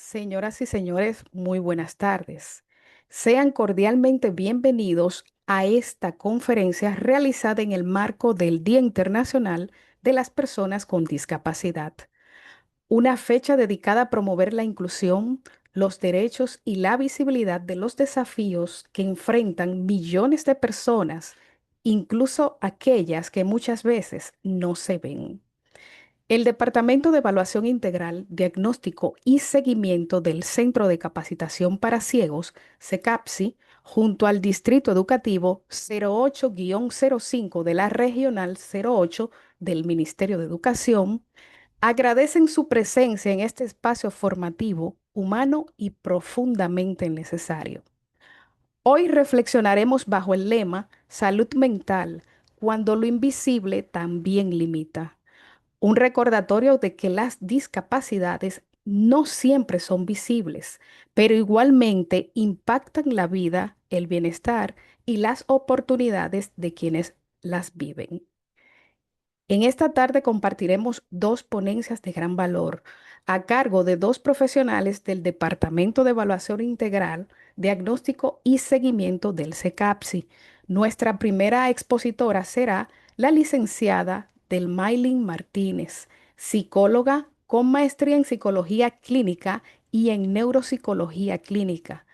Señoras y señores, muy buenas tardes. Sean cordialmente bienvenidos a esta conferencia realizada en el marco del Día Internacional de las Personas con Discapacidad, una fecha dedicada a promover la inclusión, los derechos y la visibilidad de los desafíos que enfrentan millones de personas, incluso aquellas que muchas veces no se ven. El Departamento de Evaluación Integral, Diagnóstico y Seguimiento del Centro de Capacitación para Ciegos, CECAPSI, junto al Distrito Educativo 08-05 de la Regional 08 del Ministerio de Educación, agradecen su presencia en este espacio formativo, humano y profundamente necesario. Hoy reflexionaremos bajo el lema Salud mental, cuando lo invisible también limita. Un recordatorio de que las discapacidades no siempre son visibles, pero igualmente impactan la vida, el bienestar y las oportunidades de quienes las viven. En esta tarde compartiremos dos ponencias de gran valor a cargo de dos profesionales del Departamento de Evaluación Integral, Diagnóstico y Seguimiento del CECAPSI. Nuestra primera expositora será la licenciada Delmailin Martínez, psicóloga con maestría en psicología clínica y en neuropsicología clínica.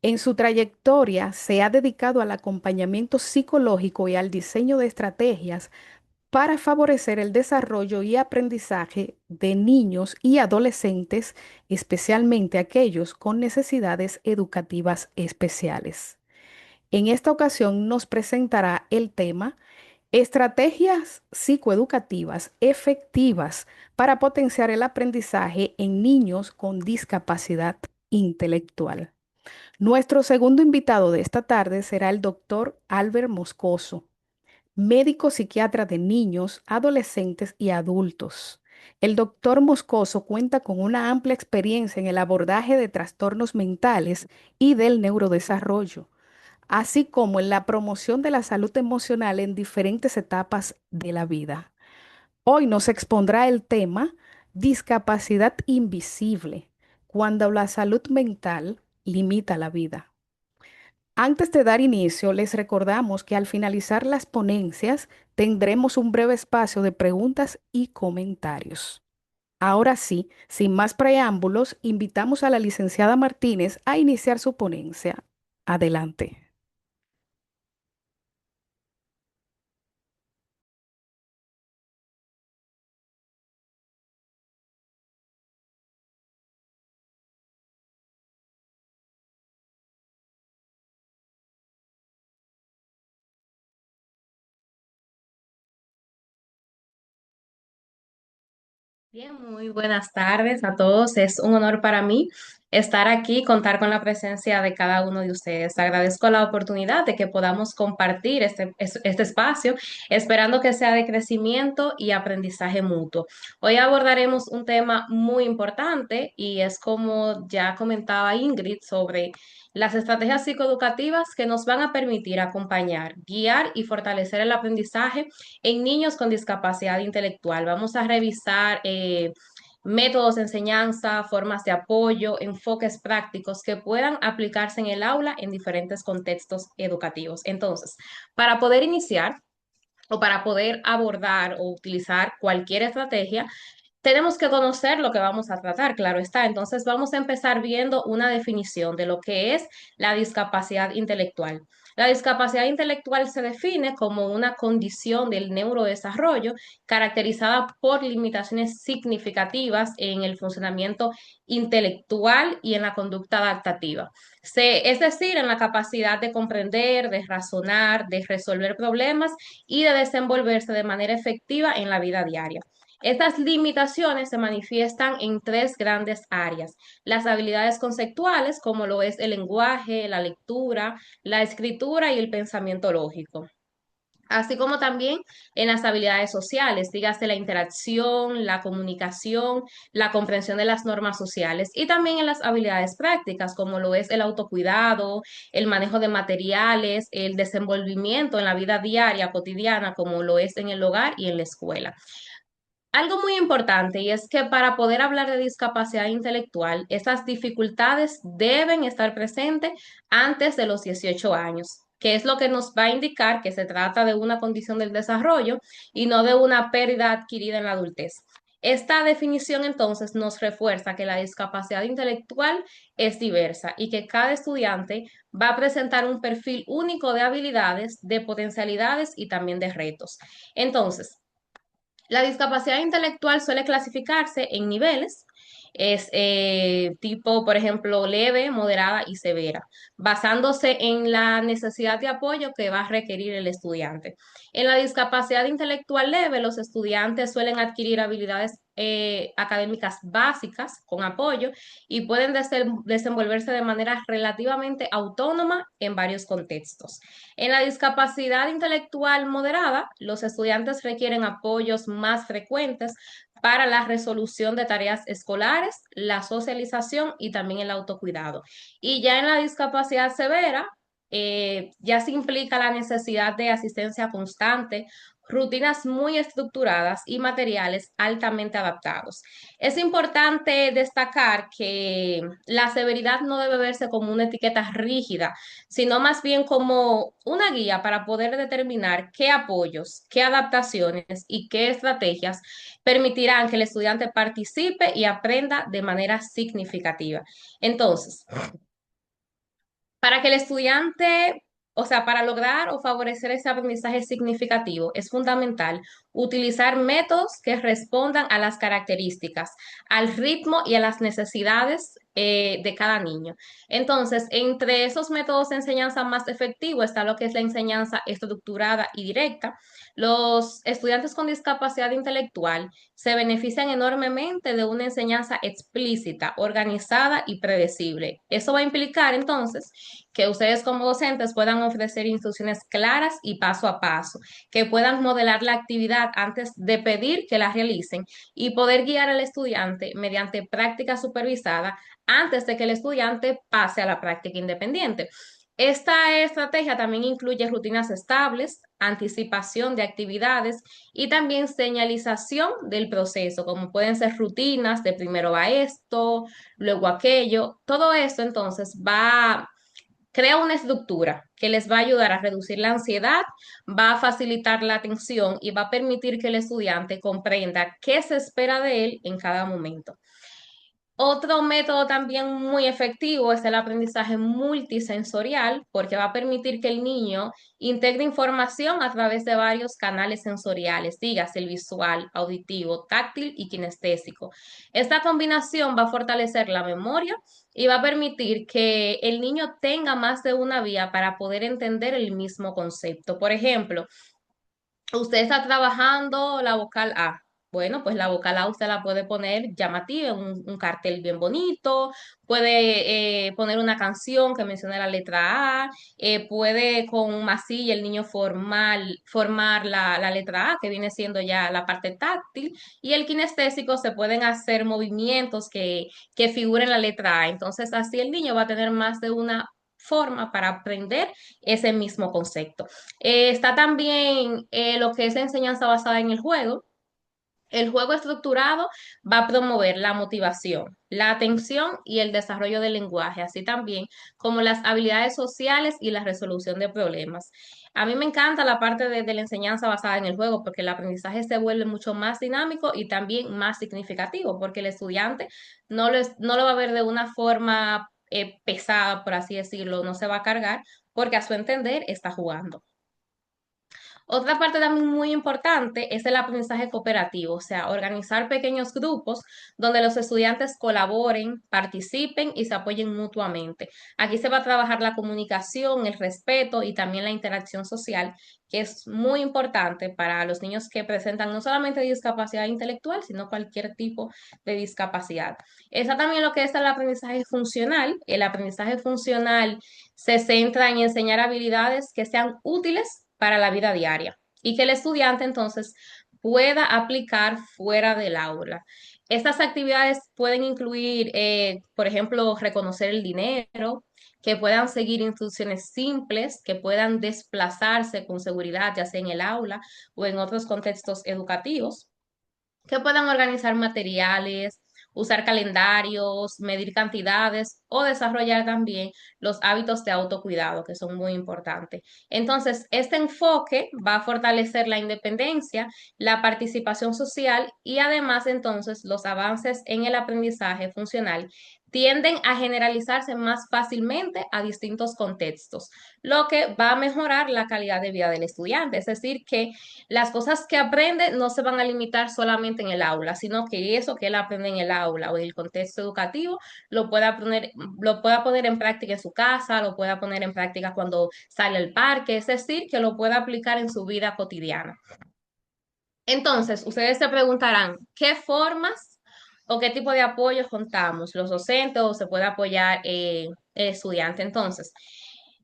En su trayectoria se ha dedicado al acompañamiento psicológico y al diseño de estrategias para favorecer el desarrollo y aprendizaje de niños y adolescentes, especialmente aquellos con necesidades educativas especiales. En esta ocasión nos presentará el tema Estrategias psicoeducativas efectivas para potenciar el aprendizaje en niños con discapacidad intelectual. Nuestro segundo invitado de esta tarde será el doctor Albert Moscoso, médico psiquiatra de niños, adolescentes y adultos. El doctor Moscoso cuenta con una amplia experiencia en el abordaje de trastornos mentales y del neurodesarrollo, así como en la promoción de la salud emocional en diferentes etapas de la vida. Hoy nos expondrá el tema Discapacidad invisible, cuando la salud mental limita la vida. Antes de dar inicio, les recordamos que al finalizar las ponencias tendremos un breve espacio de preguntas y comentarios. Ahora sí, sin más preámbulos, invitamos a la licenciada Martínez a iniciar su ponencia. Adelante. Bien, muy buenas tardes a todos. Es un honor para mí estar aquí y contar con la presencia de cada uno de ustedes. Agradezco la oportunidad de que podamos compartir este espacio, esperando que sea de crecimiento y aprendizaje mutuo. Hoy abordaremos un tema muy importante y es como ya comentaba Ingrid sobre las estrategias psicoeducativas que nos van a permitir acompañar, guiar y fortalecer el aprendizaje en niños con discapacidad intelectual. Vamos a revisar métodos de enseñanza, formas de apoyo, enfoques prácticos que puedan aplicarse en el aula en diferentes contextos educativos. Entonces, para poder iniciar o para poder abordar o utilizar cualquier estrategia, tenemos que conocer lo que vamos a tratar, claro está. Entonces vamos a empezar viendo una definición de lo que es la discapacidad intelectual. La discapacidad intelectual se define como una condición del neurodesarrollo caracterizada por limitaciones significativas en el funcionamiento intelectual y en la conducta adaptativa. Es decir, en la capacidad de comprender, de razonar, de resolver problemas y de desenvolverse de manera efectiva en la vida diaria. Estas limitaciones se manifiestan en tres grandes áreas: las habilidades conceptuales, como lo es el lenguaje, la lectura, la escritura y el pensamiento lógico, así como también en las habilidades sociales, dígase la interacción, la comunicación, la comprensión de las normas sociales, y también en las habilidades prácticas, como lo es el autocuidado, el manejo de materiales, el desenvolvimiento en la vida diaria, cotidiana, como lo es en el hogar y en la escuela. Algo muy importante y es que para poder hablar de discapacidad intelectual, estas dificultades deben estar presentes antes de los 18 años, que es lo que nos va a indicar que se trata de una condición del desarrollo y no de una pérdida adquirida en la adultez. Esta definición entonces nos refuerza que la discapacidad intelectual es diversa y que cada estudiante va a presentar un perfil único de habilidades, de potencialidades y también de retos. Entonces, la discapacidad intelectual suele clasificarse en niveles, es tipo, por ejemplo, leve, moderada y severa, basándose en la necesidad de apoyo que va a requerir el estudiante. En la discapacidad intelectual leve, los estudiantes suelen adquirir habilidades académicas básicas con apoyo y pueden desenvolverse de manera relativamente autónoma en varios contextos. En la discapacidad intelectual moderada, los estudiantes requieren apoyos más frecuentes para la resolución de tareas escolares, la socialización y también el autocuidado. Y ya en la discapacidad severa, ya se implica la necesidad de asistencia constante, rutinas muy estructuradas y materiales altamente adaptados. Es importante destacar que la severidad no debe verse como una etiqueta rígida, sino más bien como una guía para poder determinar qué apoyos, qué adaptaciones y qué estrategias permitirán que el estudiante participe y aprenda de manera significativa. Entonces, para que el estudiante, o sea, para lograr o favorecer ese aprendizaje significativo, es fundamental utilizar métodos que respondan a las características, al ritmo y a las necesidades de cada niño. Entonces, entre esos métodos de enseñanza más efectivos está lo que es la enseñanza estructurada y directa. Los estudiantes con discapacidad intelectual se benefician enormemente de una enseñanza explícita, organizada y predecible. Eso va a implicar entonces que ustedes como docentes puedan ofrecer instrucciones claras y paso a paso, que puedan modelar la actividad antes de pedir que la realicen y poder guiar al estudiante mediante práctica supervisada antes de que el estudiante pase a la práctica independiente. Esta estrategia también incluye rutinas estables, anticipación de actividades y también señalización del proceso, como pueden ser rutinas de primero va esto, luego aquello. Todo esto entonces crea una estructura que les va a ayudar a reducir la ansiedad, va a facilitar la atención y va a permitir que el estudiante comprenda qué se espera de él en cada momento. Otro método también muy efectivo es el aprendizaje multisensorial, porque va a permitir que el niño integre información a través de varios canales sensoriales, dígase el visual, auditivo, táctil y kinestésico. Esta combinación va a fortalecer la memoria y va a permitir que el niño tenga más de una vía para poder entender el mismo concepto. Por ejemplo, usted está trabajando la vocal A. Bueno, pues la vocal A usted la puede poner llamativa, en un cartel bien bonito, puede poner una canción que mencione la letra A, puede con un masilla el niño formar la letra A, que viene siendo ya la parte táctil, y el kinestésico se pueden hacer movimientos que figuren la letra A. Entonces, así el niño va a tener más de una forma para aprender ese mismo concepto. Está también lo que es la enseñanza basada en el juego. El juego estructurado va a promover la motivación, la atención y el desarrollo del lenguaje, así también como las habilidades sociales y la resolución de problemas. A mí me encanta la parte de la enseñanza basada en el juego porque el aprendizaje se vuelve mucho más dinámico y también más significativo porque el estudiante no lo va a ver de una forma pesada, por así decirlo, no se va a cargar porque a su entender está jugando. Otra parte también muy importante es el aprendizaje cooperativo, o sea, organizar pequeños grupos donde los estudiantes colaboren, participen y se apoyen mutuamente. Aquí se va a trabajar la comunicación, el respeto y también la interacción social, que es muy importante para los niños que presentan no solamente discapacidad intelectual, sino cualquier tipo de discapacidad. Está también lo que es el aprendizaje funcional. El aprendizaje funcional se centra en enseñar habilidades que sean útiles para la vida diaria y que el estudiante entonces pueda aplicar fuera del aula. Estas actividades pueden incluir, por ejemplo, reconocer el dinero, que puedan seguir instrucciones simples, que puedan desplazarse con seguridad, ya sea en el aula o en otros contextos educativos. que puedan organizar materiales, usar calendarios, medir cantidades o desarrollar también los hábitos de autocuidado, que son muy importantes. Entonces, este enfoque va a fortalecer la independencia, la participación social y además entonces los avances en el aprendizaje funcional tienden a generalizarse más fácilmente a distintos contextos, lo que va a mejorar la calidad de vida del estudiante. Es decir, que las cosas que aprende no se van a limitar solamente en el aula, sino que eso que él aprende en el aula o en el contexto educativo lo pueda poner en práctica en su casa, lo pueda poner en práctica cuando sale al parque, es decir, que lo pueda aplicar en su vida cotidiana. Entonces, ustedes se preguntarán, ¿qué formas o qué tipo de apoyos contamos? ¿Los docentes o se puede apoyar el estudiante? Entonces,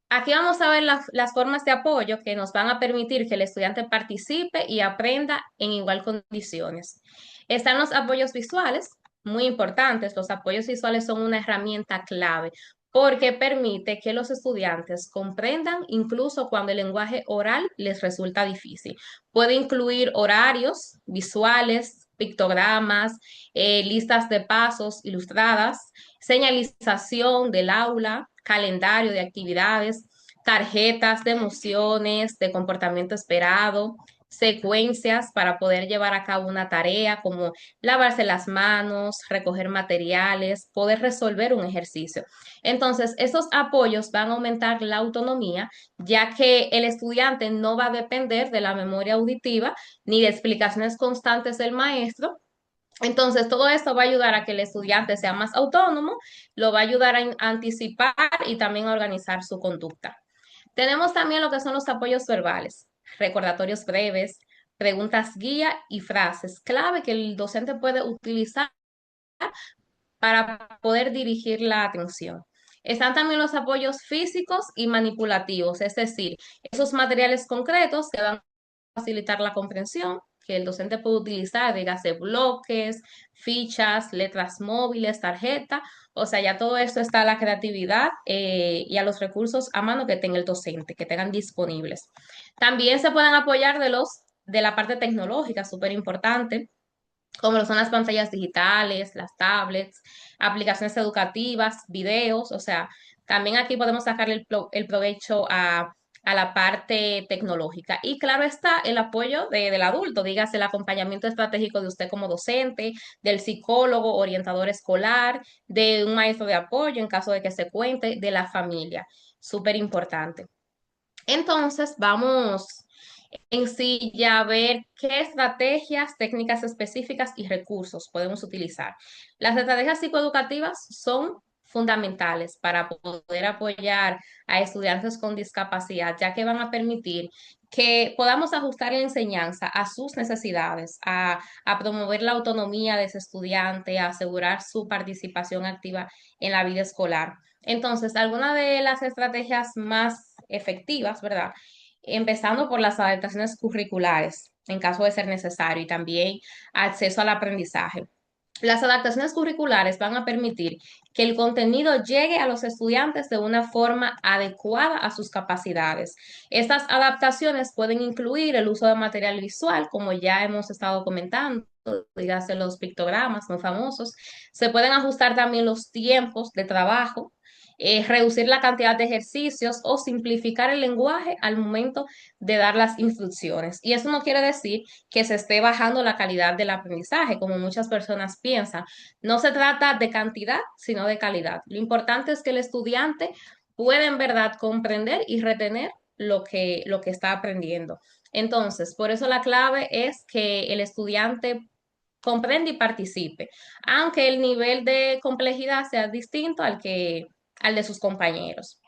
aquí vamos a ver las formas de apoyo que nos van a permitir que el estudiante participe y aprenda en igual condiciones. Están los apoyos visuales, muy importantes. Los apoyos visuales son una herramienta clave porque permite que los estudiantes comprendan incluso cuando el lenguaje oral les resulta difícil. Puede incluir horarios visuales, pictogramas, listas de pasos ilustradas, señalización del aula, calendario de actividades, tarjetas de emociones, de comportamiento esperado, secuencias para poder llevar a cabo una tarea como lavarse las manos, recoger materiales, poder resolver un ejercicio. Entonces, esos apoyos van a aumentar la autonomía, ya que el estudiante no va a depender de la memoria auditiva ni de explicaciones constantes del maestro. Entonces, todo esto va a ayudar a que el estudiante sea más autónomo, lo va a ayudar a anticipar y también a organizar su conducta. Tenemos también lo que son los apoyos verbales, recordatorios breves, preguntas guía y frases clave que el docente puede utilizar para poder dirigir la atención. Están también los apoyos físicos y manipulativos, es decir, esos materiales concretos que van a facilitar la comprensión, que el docente puede utilizar, dígase bloques, fichas, letras móviles, tarjeta, o sea, ya todo esto está a la creatividad y a los recursos a mano que tenga el docente, que tengan disponibles. También se pueden apoyar de la parte tecnológica, súper importante, como lo son las pantallas digitales, las tablets, aplicaciones educativas, videos, o sea, también aquí podemos sacarle el provecho a la parte tecnológica. Y claro está el apoyo del adulto, dígase el acompañamiento estratégico de usted como docente, del psicólogo, orientador escolar, de un maestro de apoyo en caso de que se cuente, de la familia. Súper importante. Entonces, vamos en sí ya ver qué estrategias, técnicas específicas y recursos podemos utilizar. Las estrategias psicoeducativas son fundamentales para poder apoyar a estudiantes con discapacidad, ya que van a permitir que podamos ajustar la enseñanza a sus necesidades, a promover la autonomía de ese estudiante, a asegurar su participación activa en la vida escolar. Entonces, algunas de las estrategias más efectivas, ¿verdad? Empezando por las adaptaciones curriculares, en caso de ser necesario, y también acceso al aprendizaje. Las adaptaciones curriculares van a permitir que el contenido llegue a los estudiantes de una forma adecuada a sus capacidades. Estas adaptaciones pueden incluir el uso de material visual, como ya hemos estado comentando, dígase los pictogramas muy famosos. Se pueden ajustar también los tiempos de trabajo, reducir la cantidad de ejercicios o simplificar el lenguaje al momento de dar las instrucciones. Y eso no quiere decir que se esté bajando la calidad del aprendizaje, como muchas personas piensan. No se trata de cantidad, sino de calidad. Lo importante es que el estudiante pueda en verdad comprender y retener lo que está aprendiendo. Entonces, por eso la clave es que el estudiante comprende y participe, aunque el nivel de complejidad sea distinto al de sus compañeros.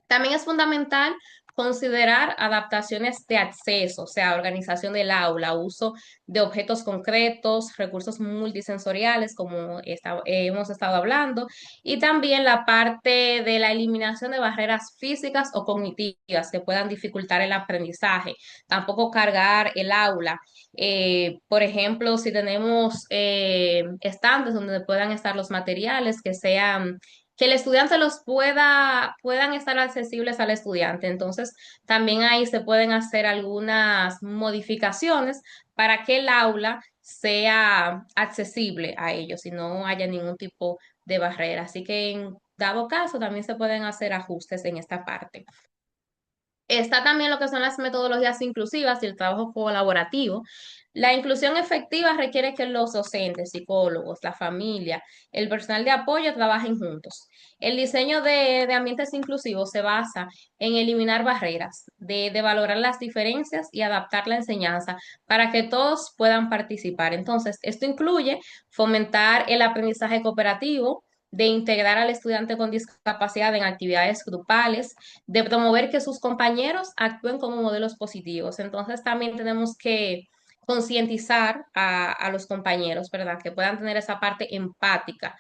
También es fundamental considerar adaptaciones de acceso, o sea, organización del aula, uso de objetos concretos, recursos multisensoriales, como hemos estado hablando, y también la parte de la eliminación de barreras físicas o cognitivas que puedan dificultar el aprendizaje. Tampoco cargar el aula. Por ejemplo, si tenemos estantes donde puedan estar los materiales que el estudiante puedan estar accesibles al estudiante. Entonces, también ahí se pueden hacer algunas modificaciones para que el aula sea accesible a ellos y no haya ningún tipo de barrera. Así que en dado caso también se pueden hacer ajustes en esta parte. Está también lo que son las metodologías inclusivas y el trabajo colaborativo. La inclusión efectiva requiere que los docentes, psicólogos, la familia, el personal de apoyo trabajen juntos. El diseño de ambientes inclusivos se basa en eliminar barreras, de valorar las diferencias y adaptar la enseñanza para que todos puedan participar. Entonces, esto incluye fomentar el aprendizaje cooperativo, de integrar al estudiante con discapacidad en actividades grupales, de promover que sus compañeros actúen como modelos positivos. Entonces también tenemos que concientizar a los compañeros, ¿verdad? Que puedan tener esa parte empática.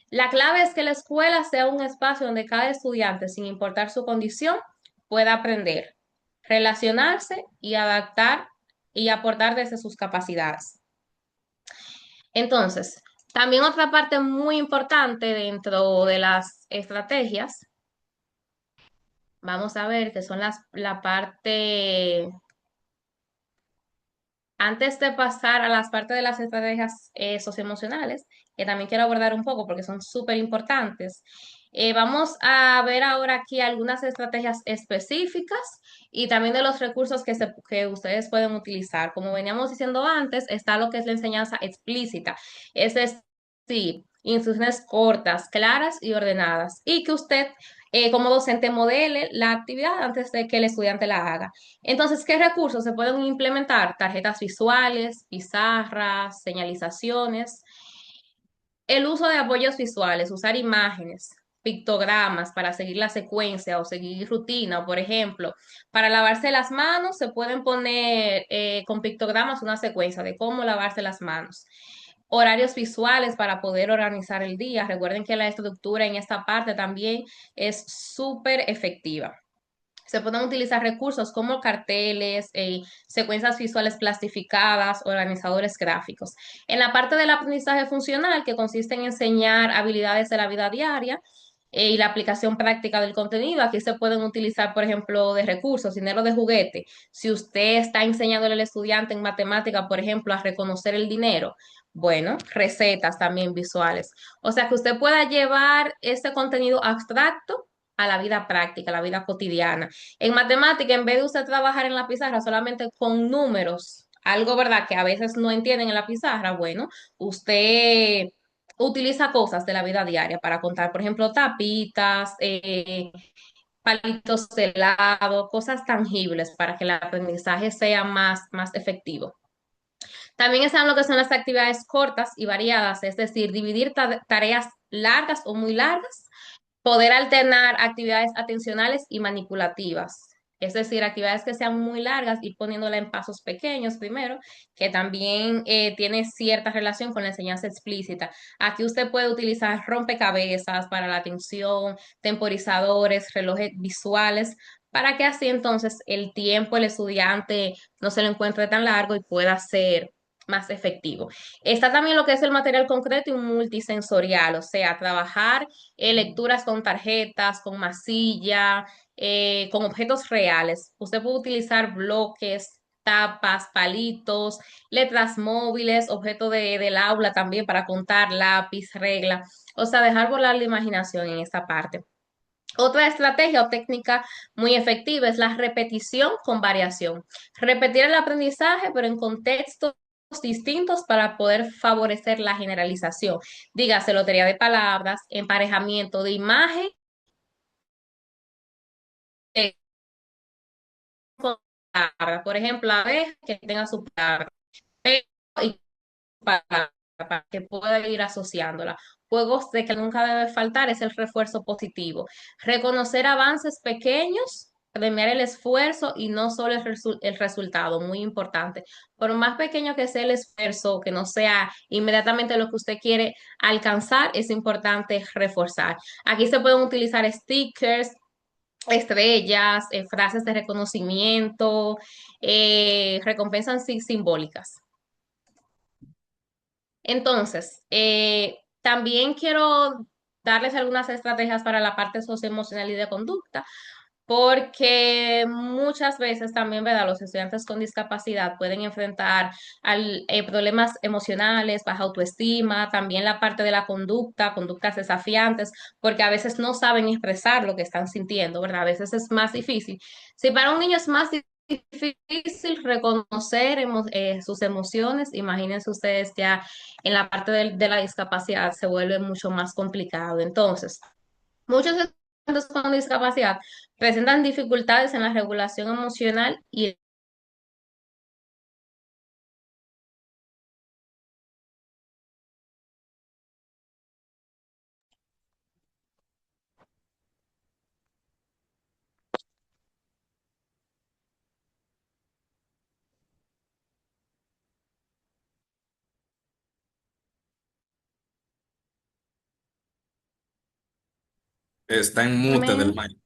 La clave es que la escuela sea un espacio donde cada estudiante, sin importar su condición, pueda aprender, relacionarse y adaptar y aportar desde sus capacidades. Entonces, también otra parte muy importante dentro de las estrategias, vamos a ver que son la parte, antes de pasar a las partes de las estrategias socioemocionales, que también quiero abordar un poco porque son súper importantes. Vamos a ver ahora aquí algunas estrategias específicas y también de los recursos que ustedes pueden utilizar. Como veníamos diciendo antes, está lo que es la enseñanza explícita. Es decir, instrucciones cortas, claras y ordenadas. Y que usted, como docente, modele la actividad antes de que el estudiante la haga. Entonces, ¿qué recursos se pueden implementar? Tarjetas visuales, pizarras, señalizaciones. El uso de apoyos visuales, usar imágenes, pictogramas para seguir la secuencia o seguir rutina. O, por ejemplo, para lavarse las manos se pueden poner con pictogramas una secuencia de cómo lavarse las manos. Horarios visuales para poder organizar el día. Recuerden que la estructura en esta parte también es súper efectiva. Se pueden utilizar recursos como carteles, secuencias visuales plastificadas, organizadores gráficos. En la parte del aprendizaje funcional, que consiste en enseñar habilidades de la vida diaria, y la aplicación práctica del contenido. Aquí se pueden utilizar, por ejemplo, de recursos, dinero de juguete. Si usted está enseñándole al estudiante en matemática, por ejemplo, a reconocer el dinero, bueno, recetas también visuales. O sea, que usted pueda llevar este contenido abstracto a la vida práctica, a la vida cotidiana. En matemática, en vez de usted trabajar en la pizarra solamente con números, algo, ¿verdad?, que a veces no entienden en la pizarra, bueno, usted utiliza cosas de la vida diaria para contar, por ejemplo, tapitas, palitos de helado, cosas tangibles para que el aprendizaje sea más efectivo. También están lo que son las actividades cortas y variadas, es decir, dividir tareas largas o muy largas, poder alternar actividades atencionales y manipulativas. Es decir, actividades que sean muy largas, ir poniéndola en pasos pequeños primero, que también tiene cierta relación con la enseñanza explícita. Aquí usted puede utilizar rompecabezas para la atención, temporizadores, relojes visuales, para que así entonces el tiempo el estudiante no se lo encuentre tan largo y pueda ser más efectivo. Está también lo que es el material concreto y multisensorial, o sea, trabajar lecturas con tarjetas, con masilla, con objetos reales. Usted puede utilizar bloques, tapas, palitos, letras móviles, objeto del aula también para contar, lápiz, regla. O sea, dejar volar la imaginación en esta parte. Otra estrategia o técnica muy efectiva es la repetición con variación. Repetir el aprendizaje, pero en contextos distintos para poder favorecer la generalización. Dígase lotería de palabras, emparejamiento de imagen con palabra. Por ejemplo, la abeja que tenga su palabra y para que pueda ir asociándola. Juegos de que nunca debe faltar es el refuerzo positivo. Reconocer avances pequeños, premiar el esfuerzo y no solo el resultado, muy importante. Por más pequeño que sea el esfuerzo, que no sea inmediatamente lo que usted quiere alcanzar, es importante reforzar. Aquí se pueden utilizar stickers, estrellas, frases de reconocimiento, recompensas simbólicas. Entonces, también quiero darles algunas estrategias para la parte socioemocional y de conducta. porque muchas veces también, ¿verdad? Los estudiantes con discapacidad pueden enfrentar problemas emocionales, baja autoestima, también la parte de la conducta, conductas desafiantes, porque a veces no saben expresar lo que están sintiendo, ¿verdad? A veces es más difícil. Si para un niño es más difícil reconocer sus emociones, imagínense ustedes ya en la parte de la discapacidad se vuelve mucho más complicado. Entonces, muchos estudiantes con discapacidad presentan dificultades en la regulación emocional y Está en mute del Carmen, mic.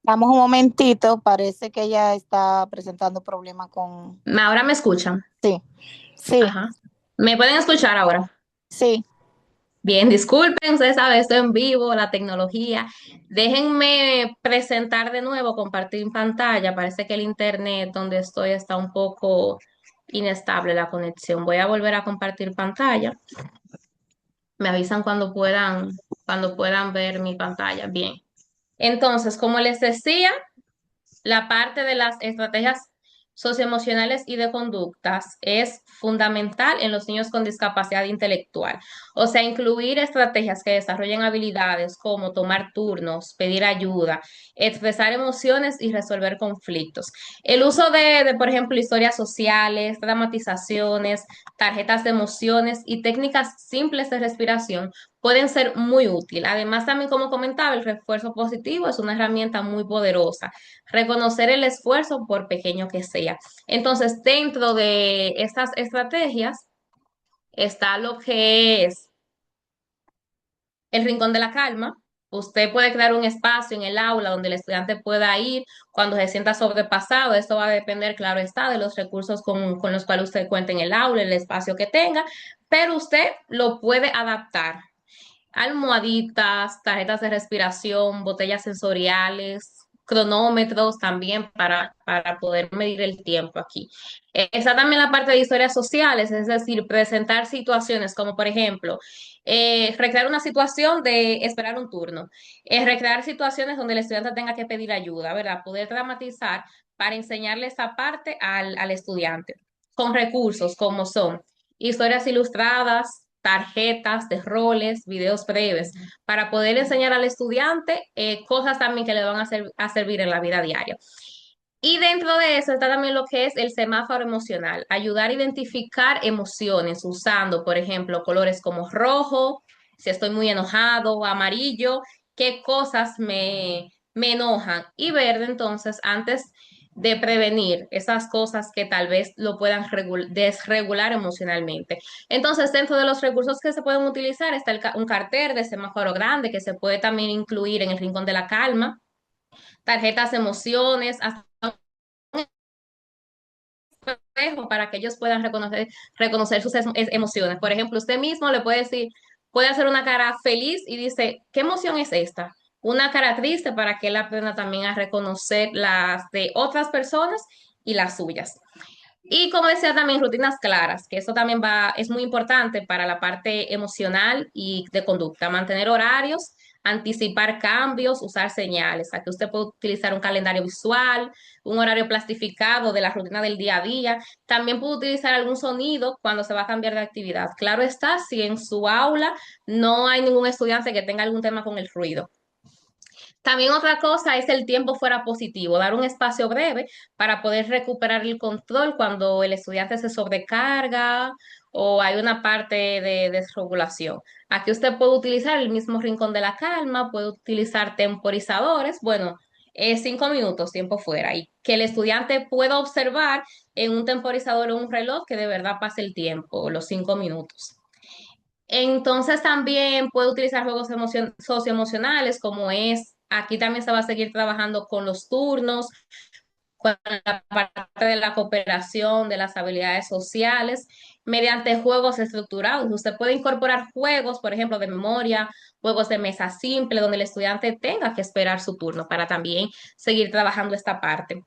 Damos un momentito, parece que ella está presentando problemas con... ahora me escuchan. Sí, sí, Ajá. ¿Me pueden escuchar ahora? sí. Bien, disculpen, ustedes saben, estoy en vivo, la tecnología. Déjenme presentar de nuevo, compartir pantalla. Parece que el internet donde estoy está un poco inestable la conexión. Voy a volver a compartir pantalla. Me avisan cuando puedan ver mi pantalla. Bien. Entonces, como les decía, la parte de las estrategias socioemocionales y de conductas es fundamental en los niños con discapacidad intelectual. O sea, incluir estrategias que desarrollen habilidades como tomar turnos, pedir ayuda, expresar emociones y resolver conflictos. El uso por ejemplo, historias sociales, dramatizaciones, tarjetas de emociones y técnicas simples de respiración pueden ser muy útiles. Además, también como comentaba, el refuerzo positivo es una herramienta muy poderosa. Reconocer el esfuerzo por pequeño que sea. Entonces, dentro de estas estrategias está lo que es el rincón de la calma. Usted puede crear un espacio en el aula donde el estudiante pueda ir cuando se sienta sobrepasado. Esto va a depender, claro está, de los recursos con los cuales usted cuente en el aula, el espacio que tenga, pero usted lo puede adaptar. Almohaditas, tarjetas de respiración, botellas sensoriales, cronómetros también para poder medir el tiempo aquí. Está también la parte de historias sociales, es decir, presentar situaciones como, por ejemplo, recrear una situación de esperar un turno, recrear situaciones donde el estudiante tenga que pedir ayuda, ¿verdad? Poder dramatizar para enseñarle esa parte al estudiante, con recursos como son historias ilustradas, tarjetas de roles, videos breves, para poder enseñar al estudiante cosas también que le van a servir en la vida diaria. Y dentro de eso está también lo que es el semáforo emocional, ayudar a identificar emociones usando, por ejemplo, colores como rojo, si estoy muy enojado, amarillo, qué cosas me enojan, y verde entonces antes de prevenir esas cosas que tal vez lo puedan desregular emocionalmente. Entonces, dentro de los recursos que se pueden utilizar está un cartel de semáforo grande que se puede también incluir en el rincón de la calma, tarjetas de emociones, hasta espejo para que ellos puedan reconocer sus emociones. Por ejemplo, usted mismo le puede decir, puede hacer una cara feliz y dice, ¿qué emoción es esta? Una cara triste para que él aprenda también a reconocer las de otras personas y las suyas. Y como decía también, rutinas claras, que eso también es muy importante para la parte emocional y de conducta. Mantener horarios, anticipar cambios, usar señales. Aquí usted puede utilizar un calendario visual, un horario plastificado de la rutina del día a día. También puede utilizar algún sonido cuando se va a cambiar de actividad. Claro está, si en su aula no hay ningún estudiante que tenga algún tema con el ruido. También otra cosa es el tiempo fuera positivo, dar un espacio breve para poder recuperar el control cuando el estudiante se sobrecarga o hay una parte de desregulación. Aquí usted puede utilizar el mismo rincón de la calma, puede utilizar temporizadores, bueno, 5 minutos, tiempo fuera, y que el estudiante pueda observar en un temporizador o un reloj que de verdad pase el tiempo, los 5 minutos. Entonces también puede utilizar juegos socioemocionales, como es, aquí también se va a seguir trabajando con los turnos, con la parte de la cooperación, de las habilidades sociales. mediante juegos estructurados. Usted puede incorporar juegos, por ejemplo, de memoria, juegos de mesa simple, donde el estudiante tenga que esperar su turno para también seguir trabajando esta parte.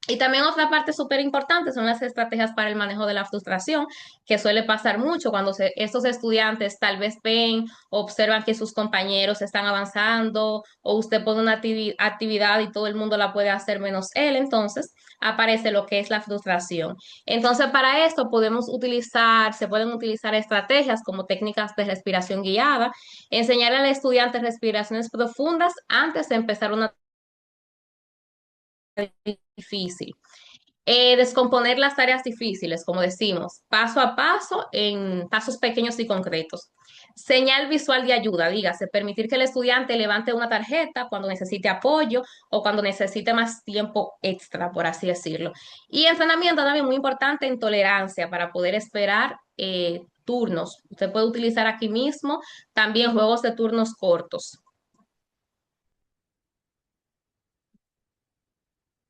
Y también otra parte súper importante son las estrategias para el manejo de la frustración, que suele pasar mucho cuando estos estudiantes tal vez ven, observan que sus compañeros están avanzando o usted pone una actividad y todo el mundo la puede hacer menos él, entonces aparece lo que es la frustración. Entonces, para esto se pueden utilizar estrategias como técnicas de respiración guiada, enseñar al estudiante respiraciones profundas antes de empezar una difícil. Descomponer las tareas difíciles, como decimos, paso a paso en pasos pequeños y concretos. Señal visual de ayuda, dígase, permitir que el estudiante levante una tarjeta cuando necesite apoyo o cuando necesite más tiempo extra, por así decirlo. Y entrenamiento también muy importante en tolerancia para poder esperar turnos. Usted puede utilizar aquí mismo también juegos de turnos cortos.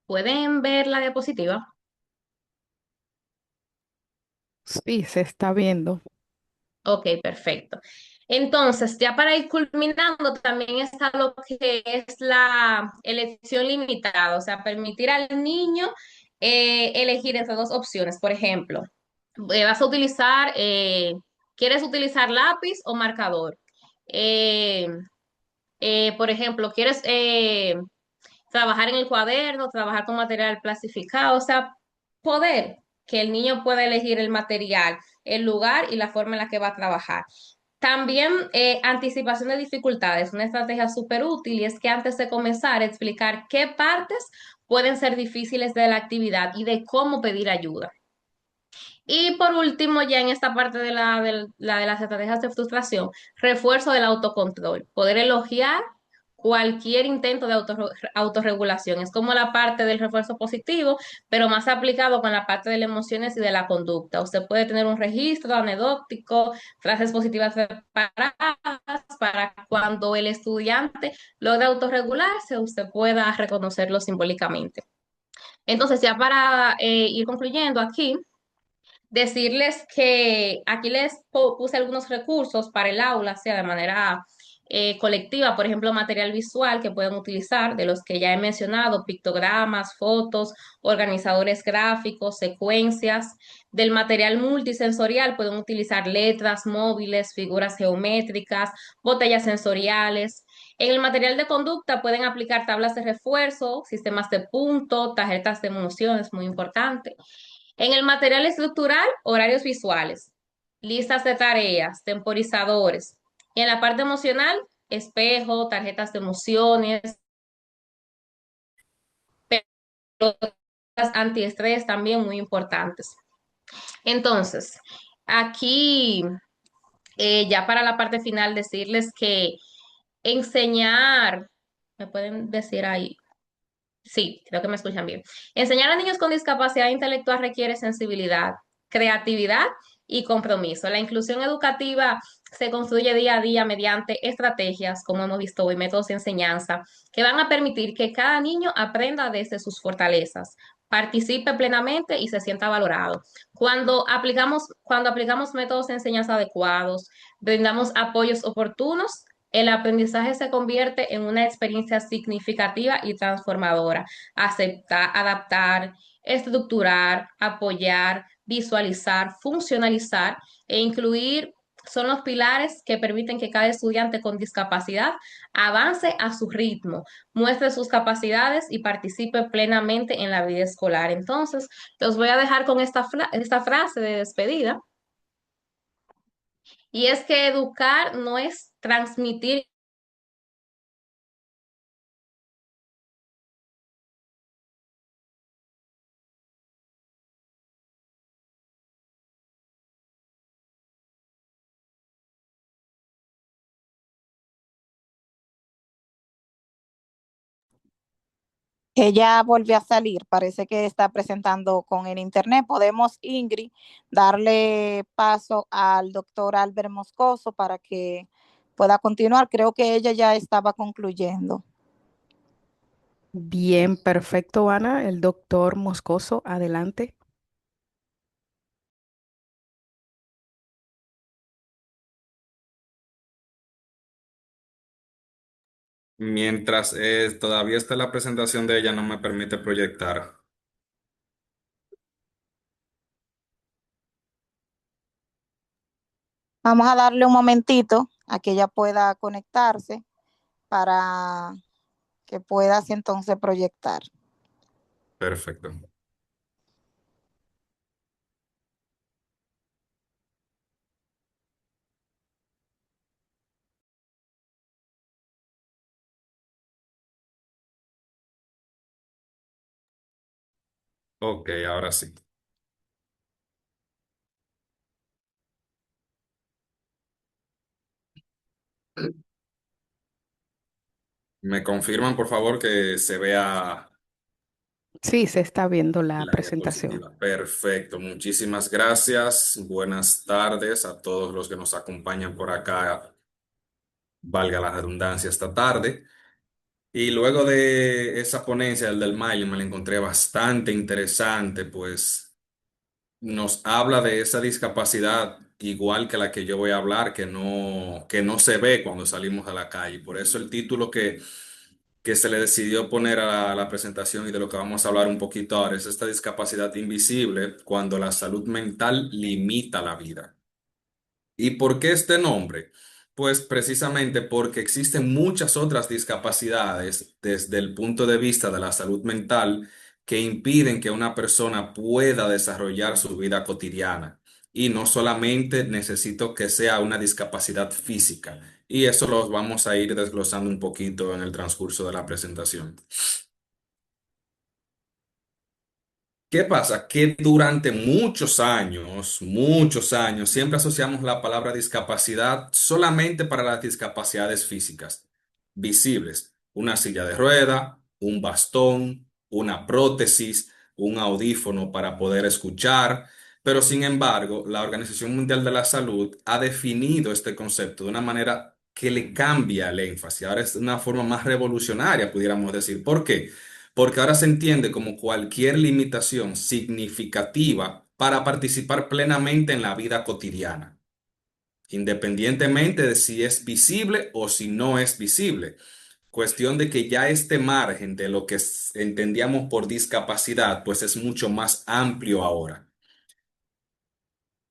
¿Pueden ver la diapositiva? Sí, se está viendo. Ok, perfecto. Entonces, ya para ir culminando, también está lo que es la elección limitada, o sea, permitir al niño elegir entre dos opciones. Por ejemplo, vas a utilizar, ¿quieres utilizar lápiz o marcador? Eh, por ejemplo, ¿quieres trabajar en el cuaderno, trabajar con material plastificado? O sea, poder que el niño pueda elegir el material, el lugar y la forma en la que va a trabajar. También anticipación de dificultades, una estrategia súper útil y es que antes de comenzar explicar qué partes pueden ser difíciles de la actividad y de cómo pedir ayuda. Y por último, ya en esta parte de las estrategias de frustración, refuerzo del autocontrol, poder elogiar cualquier intento de autorregulación. Es como la parte del refuerzo positivo, pero más aplicado con la parte de las emociones y de la conducta. Usted puede tener un registro anecdótico, frases positivas preparadas para cuando el estudiante logra autorregularse, usted pueda reconocerlo simbólicamente. Entonces, ya para ir concluyendo aquí, decirles que aquí puse algunos recursos para el aula, sea de manera colectiva, por ejemplo, material visual que pueden utilizar, de los que ya he mencionado, pictogramas, fotos, organizadores gráficos, secuencias. Del material multisensorial pueden utilizar letras, móviles, figuras geométricas, botellas sensoriales. En el material de conducta pueden aplicar tablas de refuerzo, sistemas de punto, tarjetas de emociones, muy importante. En el material estructural, horarios visuales, listas de tareas, temporizadores. Y en la parte emocional, espejo, tarjetas de emociones, pelotas antiestrés también muy importantes. Entonces, aquí, ya para la parte final, decirles que enseñar, ¿me pueden decir ahí? Sí, creo que me escuchan bien. Enseñar a niños con discapacidad intelectual requiere sensibilidad, creatividad y compromiso. La inclusión educativa se construye día a día mediante estrategias, como hemos visto hoy, métodos de enseñanza, que van a permitir que cada niño aprenda desde sus fortalezas, participe plenamente y se sienta valorado. Cuando aplicamos métodos de enseñanza adecuados, brindamos apoyos oportunos, el aprendizaje se convierte en una experiencia significativa y transformadora. Aceptar, adaptar, estructurar, apoyar, visualizar, funcionalizar e incluir son los pilares que permiten que cada estudiante con discapacidad avance a su ritmo, muestre sus capacidades y participe plenamente en la vida escolar. Entonces, los voy a dejar con esta frase de despedida, y es que educar no es transmitir. Ella volvió a salir, parece que está presentando con el internet. Podemos, Ingrid, darle paso al doctor Albert Moscoso para que pueda continuar. Creo que ella ya estaba concluyendo. Bien, perfecto, Ana. El doctor Moscoso, adelante. Mientras todavía está la presentación de ella, no me permite proyectar. Vamos a darle un momentito a que ella pueda conectarse para que pueda así entonces proyectar. Perfecto. Ok, ahora sí. ¿Me confirman, por favor, que se vea Sí, se está viendo la la presentación. diapositiva? Perfecto, muchísimas gracias. Buenas tardes a todos los que nos acompañan por acá, valga la redundancia, esta tarde. Y luego de esa ponencia, el del mayo, me la encontré bastante interesante, pues nos habla de esa discapacidad igual que la que yo voy a hablar, que no se ve cuando salimos a la calle. Por eso el título que se le decidió poner a la presentación y de lo que vamos a hablar un poquito ahora es esta discapacidad invisible cuando la salud mental limita la vida. ¿Y por qué este nombre? Pues precisamente porque existen muchas otras discapacidades desde el punto de vista de la salud mental que impiden que una persona pueda desarrollar su vida cotidiana. Y no solamente necesito que sea una discapacidad física. Y eso lo vamos a ir desglosando un poquito en el transcurso de la presentación. ¿Qué pasa? Que durante muchos años, siempre asociamos la palabra discapacidad solamente para las discapacidades físicas, visibles. Una silla de rueda, un bastón, una prótesis, un audífono para poder escuchar. Pero sin embargo, la Organización Mundial de la Salud ha definido este concepto de una manera que le cambia el énfasis. Ahora es de una forma más revolucionaria, pudiéramos decir. ¿Por qué? Porque ahora se entiende como cualquier limitación significativa para participar plenamente en la vida cotidiana, independientemente de si es visible o si no es visible. Cuestión de que ya este margen de lo que entendíamos por discapacidad, pues es mucho más amplio ahora.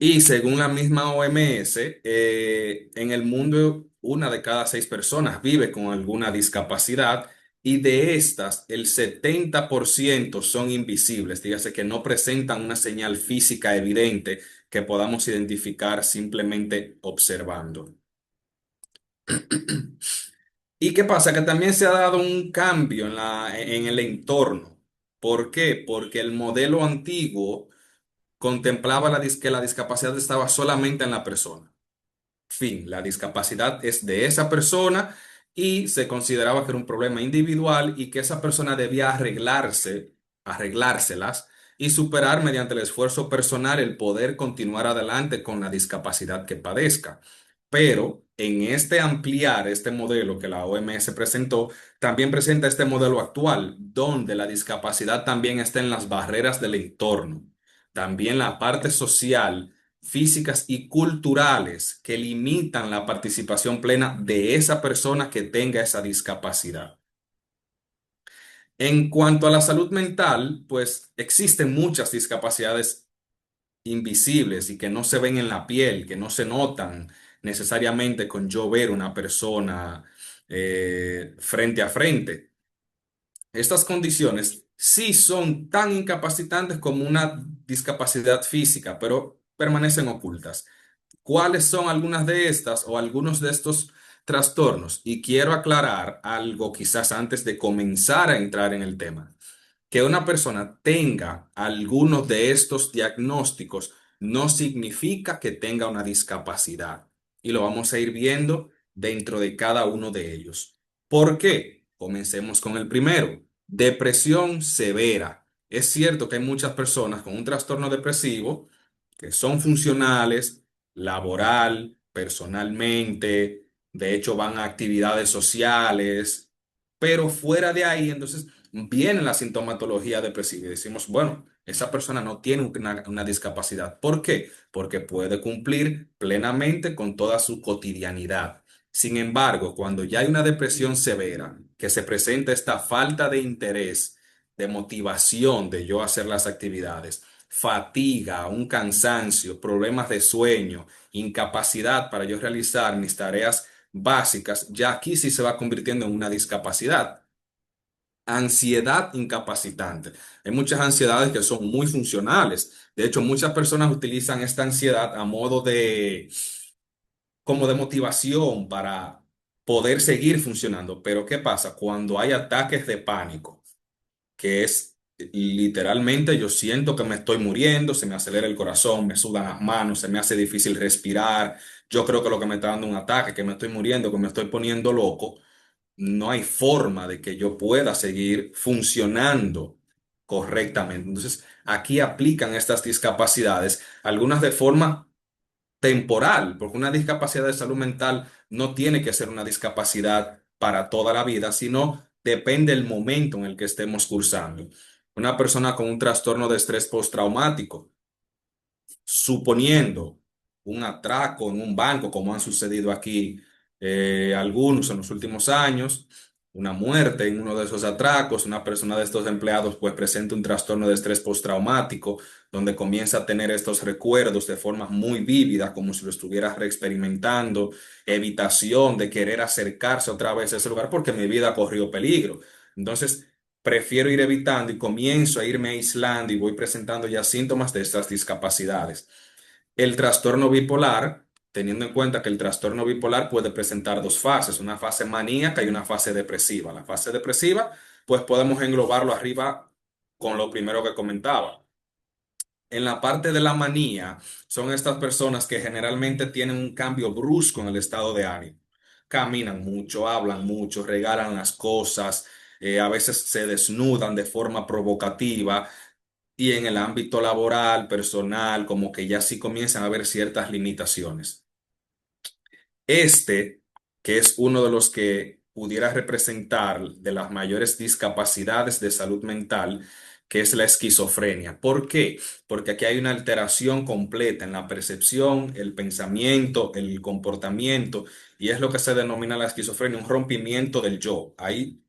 Y según la misma OMS, en el mundo una de cada 6 personas vive con alguna discapacidad y de estas el 70% son invisibles, dígase que no presentan una señal física evidente que podamos identificar simplemente observando. ¿Y qué pasa? Que también se ha dado un cambio en el entorno. ¿Por qué? Porque el modelo antiguo contemplaba que la discapacidad estaba solamente en la persona. Fin, la discapacidad es de esa persona y se consideraba que era un problema individual y que esa persona debía arreglárselas y superar mediante el esfuerzo personal el poder continuar adelante con la discapacidad que padezca. Pero en este ampliar este modelo que la OMS presentó, también presenta este modelo actual, donde la discapacidad también está en las barreras del entorno, también la parte social, físicas y culturales que limitan la participación plena de esa persona que tenga esa discapacidad. En cuanto a la salud mental, pues existen muchas discapacidades invisibles y que no se ven en la piel, que no se notan necesariamente con yo ver una persona frente a frente. Estas condiciones sí son tan incapacitantes como una discapacidad física, pero permanecen ocultas. ¿Cuáles son algunas de estas o algunos de estos trastornos? Y quiero aclarar algo quizás antes de comenzar a entrar en el tema. Que una persona tenga algunos de estos diagnósticos no significa que tenga una discapacidad. Y lo vamos a ir viendo dentro de cada uno de ellos. ¿Por qué? Comencemos con el primero. Depresión severa. Es cierto que hay muchas personas con un trastorno depresivo que son funcionales, laboral, personalmente, de hecho van a actividades sociales, pero fuera de ahí, entonces viene la sintomatología depresiva y decimos, bueno, esa persona no tiene una discapacidad. ¿Por qué? Porque puede cumplir plenamente con toda su cotidianidad. Sin embargo, cuando ya hay una depresión severa, que se presenta esta falta de interés, de motivación de yo hacer las actividades, fatiga, un cansancio, problemas de sueño, incapacidad para yo realizar mis tareas básicas, ya aquí sí se va convirtiendo en una discapacidad. Ansiedad incapacitante. Hay muchas ansiedades que son muy funcionales. De hecho, muchas personas utilizan esta ansiedad a modo de, como de motivación para poder seguir funcionando. Pero ¿qué pasa? Cuando hay ataques de pánico, que es literalmente yo siento que me estoy muriendo, se me acelera el corazón, me sudan las manos, se me hace difícil respirar, yo creo que lo que me está dando un ataque, que me estoy muriendo, que me estoy poniendo loco, no hay forma de que yo pueda seguir funcionando correctamente. Entonces, aquí aplican estas discapacidades, algunas de forma temporal, porque una discapacidad de salud mental no tiene que ser una discapacidad para toda la vida, sino depende del momento en el que estemos cursando. Una persona con un trastorno de estrés postraumático, suponiendo un atraco en un banco, como han sucedido aquí algunos en los últimos años, una muerte en uno de esos atracos, una persona de estos empleados pues presenta un trastorno de estrés postraumático, donde comienza a tener estos recuerdos de forma muy vívida, como si lo estuviera reexperimentando, evitación de querer acercarse otra vez a ese lugar porque mi vida corrió peligro. Entonces, prefiero ir evitando y comienzo a irme aislando y voy presentando ya síntomas de estas discapacidades. El trastorno bipolar, teniendo en cuenta que el trastorno bipolar puede presentar dos fases, una fase maníaca y una fase depresiva. La fase depresiva, pues podemos englobarlo arriba con lo primero que comentaba. En la parte de la manía, son estas personas que generalmente tienen un cambio brusco en el estado de ánimo. Caminan mucho, hablan mucho, regalan las cosas, a veces se desnudan de forma provocativa y en el ámbito laboral, personal, como que ya sí comienzan a haber ciertas limitaciones. Este, que es uno de los que pudiera representar de las mayores discapacidades de salud mental, que es la esquizofrenia. ¿Por qué? Porque aquí hay una alteración completa en la percepción, el pensamiento, el comportamiento, y es lo que se denomina la esquizofrenia, un rompimiento del yo. Hay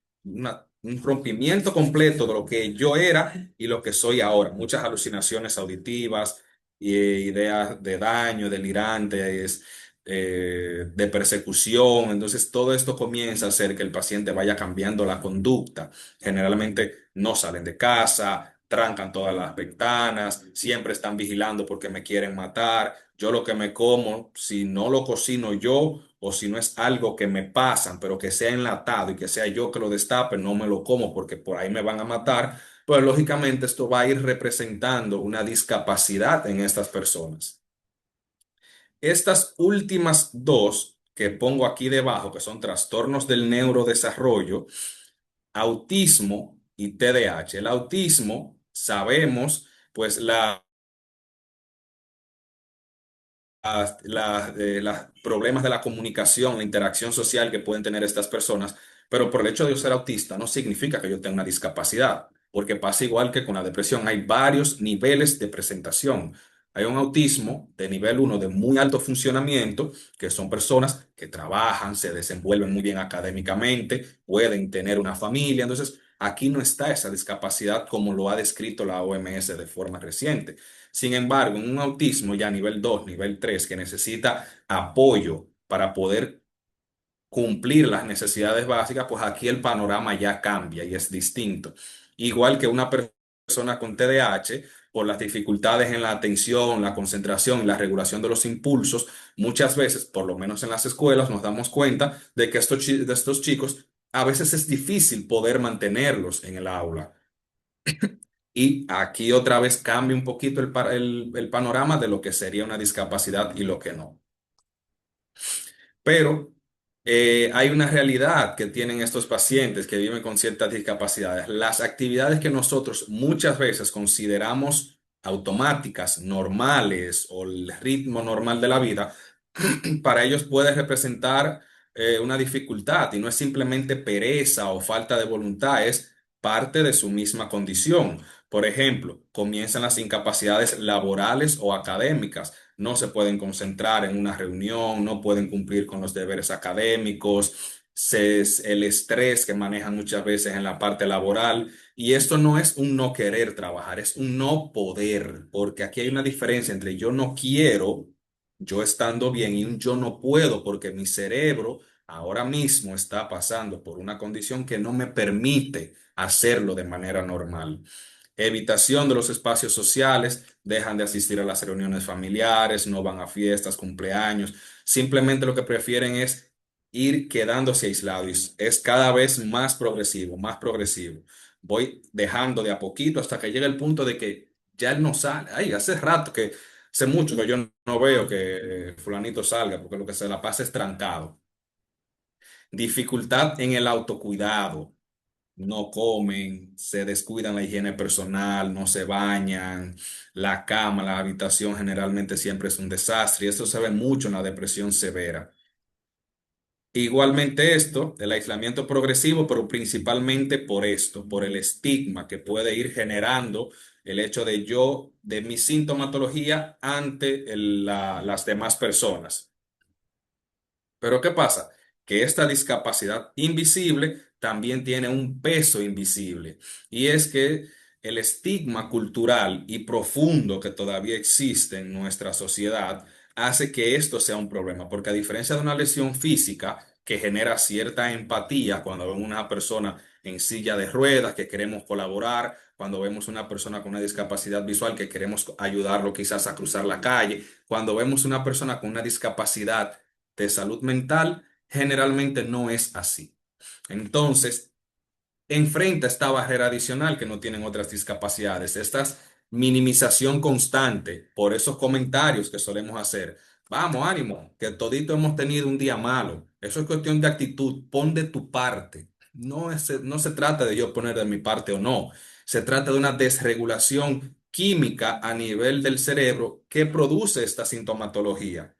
un rompimiento completo de lo que yo era y lo que soy ahora. Muchas alucinaciones auditivas, ideas de daño, delirantes, de persecución. Entonces, todo esto comienza a hacer que el paciente vaya cambiando la conducta. Generalmente no salen de casa, trancan todas las ventanas, siempre están vigilando porque me quieren matar. Yo lo que me como, si no lo cocino yo o si no es algo que me pasan, pero que sea enlatado y que sea yo que lo destape, no me lo como porque por ahí me van a matar. Pues lógicamente esto va a ir representando una discapacidad en estas personas. Estas últimas dos que pongo aquí debajo, que son trastornos del neurodesarrollo, autismo y TDAH. El autismo, sabemos, pues los problemas de la comunicación, la interacción social que pueden tener estas personas, pero por el hecho de yo ser autista no significa que yo tenga una discapacidad, porque pasa igual que con la depresión, hay varios niveles de presentación. Hay un autismo de nivel uno de muy alto funcionamiento, que son personas que trabajan, se desenvuelven muy bien académicamente, pueden tener una familia. Entonces, aquí no está esa discapacidad como lo ha descrito la OMS de forma reciente. Sin embargo, en un autismo ya nivel 2, nivel 3, que necesita apoyo para poder cumplir las necesidades básicas, pues aquí el panorama ya cambia y es distinto. Igual que una persona con TDAH, por las dificultades en la atención, la concentración y la regulación de los impulsos, muchas veces, por lo menos en las escuelas, nos damos cuenta de que de estos chicos a veces es difícil poder mantenerlos en el aula. Y aquí otra vez cambia un poquito el panorama de lo que sería una discapacidad y lo que no. Pero hay una realidad que tienen estos pacientes que viven con ciertas discapacidades. Las actividades que nosotros muchas veces consideramos automáticas, normales o el ritmo normal de la vida, para ellos puede representar una dificultad y no es simplemente pereza o falta de voluntad, es parte de su misma condición. Por ejemplo, comienzan las incapacidades laborales o académicas. no se pueden concentrar en una reunión, no pueden cumplir con los deberes académicos, el estrés que manejan muchas veces en la parte laboral. Y esto no es un no querer trabajar, es un no poder, porque aquí hay una diferencia entre yo no quiero, yo estando bien, y un yo no puedo, porque mi cerebro ahora mismo está pasando por una condición que no me permite hacerlo de manera normal. Evitación de los espacios sociales, dejan de asistir a las reuniones familiares, no van a fiestas, cumpleaños, simplemente lo que prefieren es ir quedándose aislados. Es cada vez más progresivo, más progresivo. Voy dejando de a poquito hasta que llega el punto de que ya él no sale. Ay, hace rato que, hace mucho que yo no veo que fulanito salga, porque lo que se la pasa es trancado. Dificultad en el autocuidado, no comen, se descuidan la higiene personal, no se bañan, la cama, la habitación generalmente siempre es un desastre y eso se ve mucho en la depresión severa. Igualmente esto, el aislamiento progresivo, pero principalmente por esto, por el estigma que puede ir generando el hecho de yo, de mi sintomatología ante las demás personas. Pero ¿qué pasa? Que esta discapacidad invisible también tiene un peso invisible. Y es que el estigma cultural y profundo que todavía existe en nuestra sociedad hace que esto sea un problema. Porque a diferencia de una lesión física que genera cierta empatía cuando vemos una persona en silla de ruedas, que queremos colaborar, cuando vemos una persona con una discapacidad visual, que queremos ayudarlo quizás a cruzar la calle, cuando vemos una persona con una discapacidad de salud mental, generalmente no es así. Entonces, enfrenta esta barrera adicional que no tienen otras discapacidades, esta minimización constante por esos comentarios que solemos hacer. Vamos, ánimo, que todito hemos tenido un día malo. Eso es cuestión de actitud, pon de tu parte. No se trata de yo poner de mi parte o no. Se trata de una desregulación química a nivel del cerebro que produce esta sintomatología.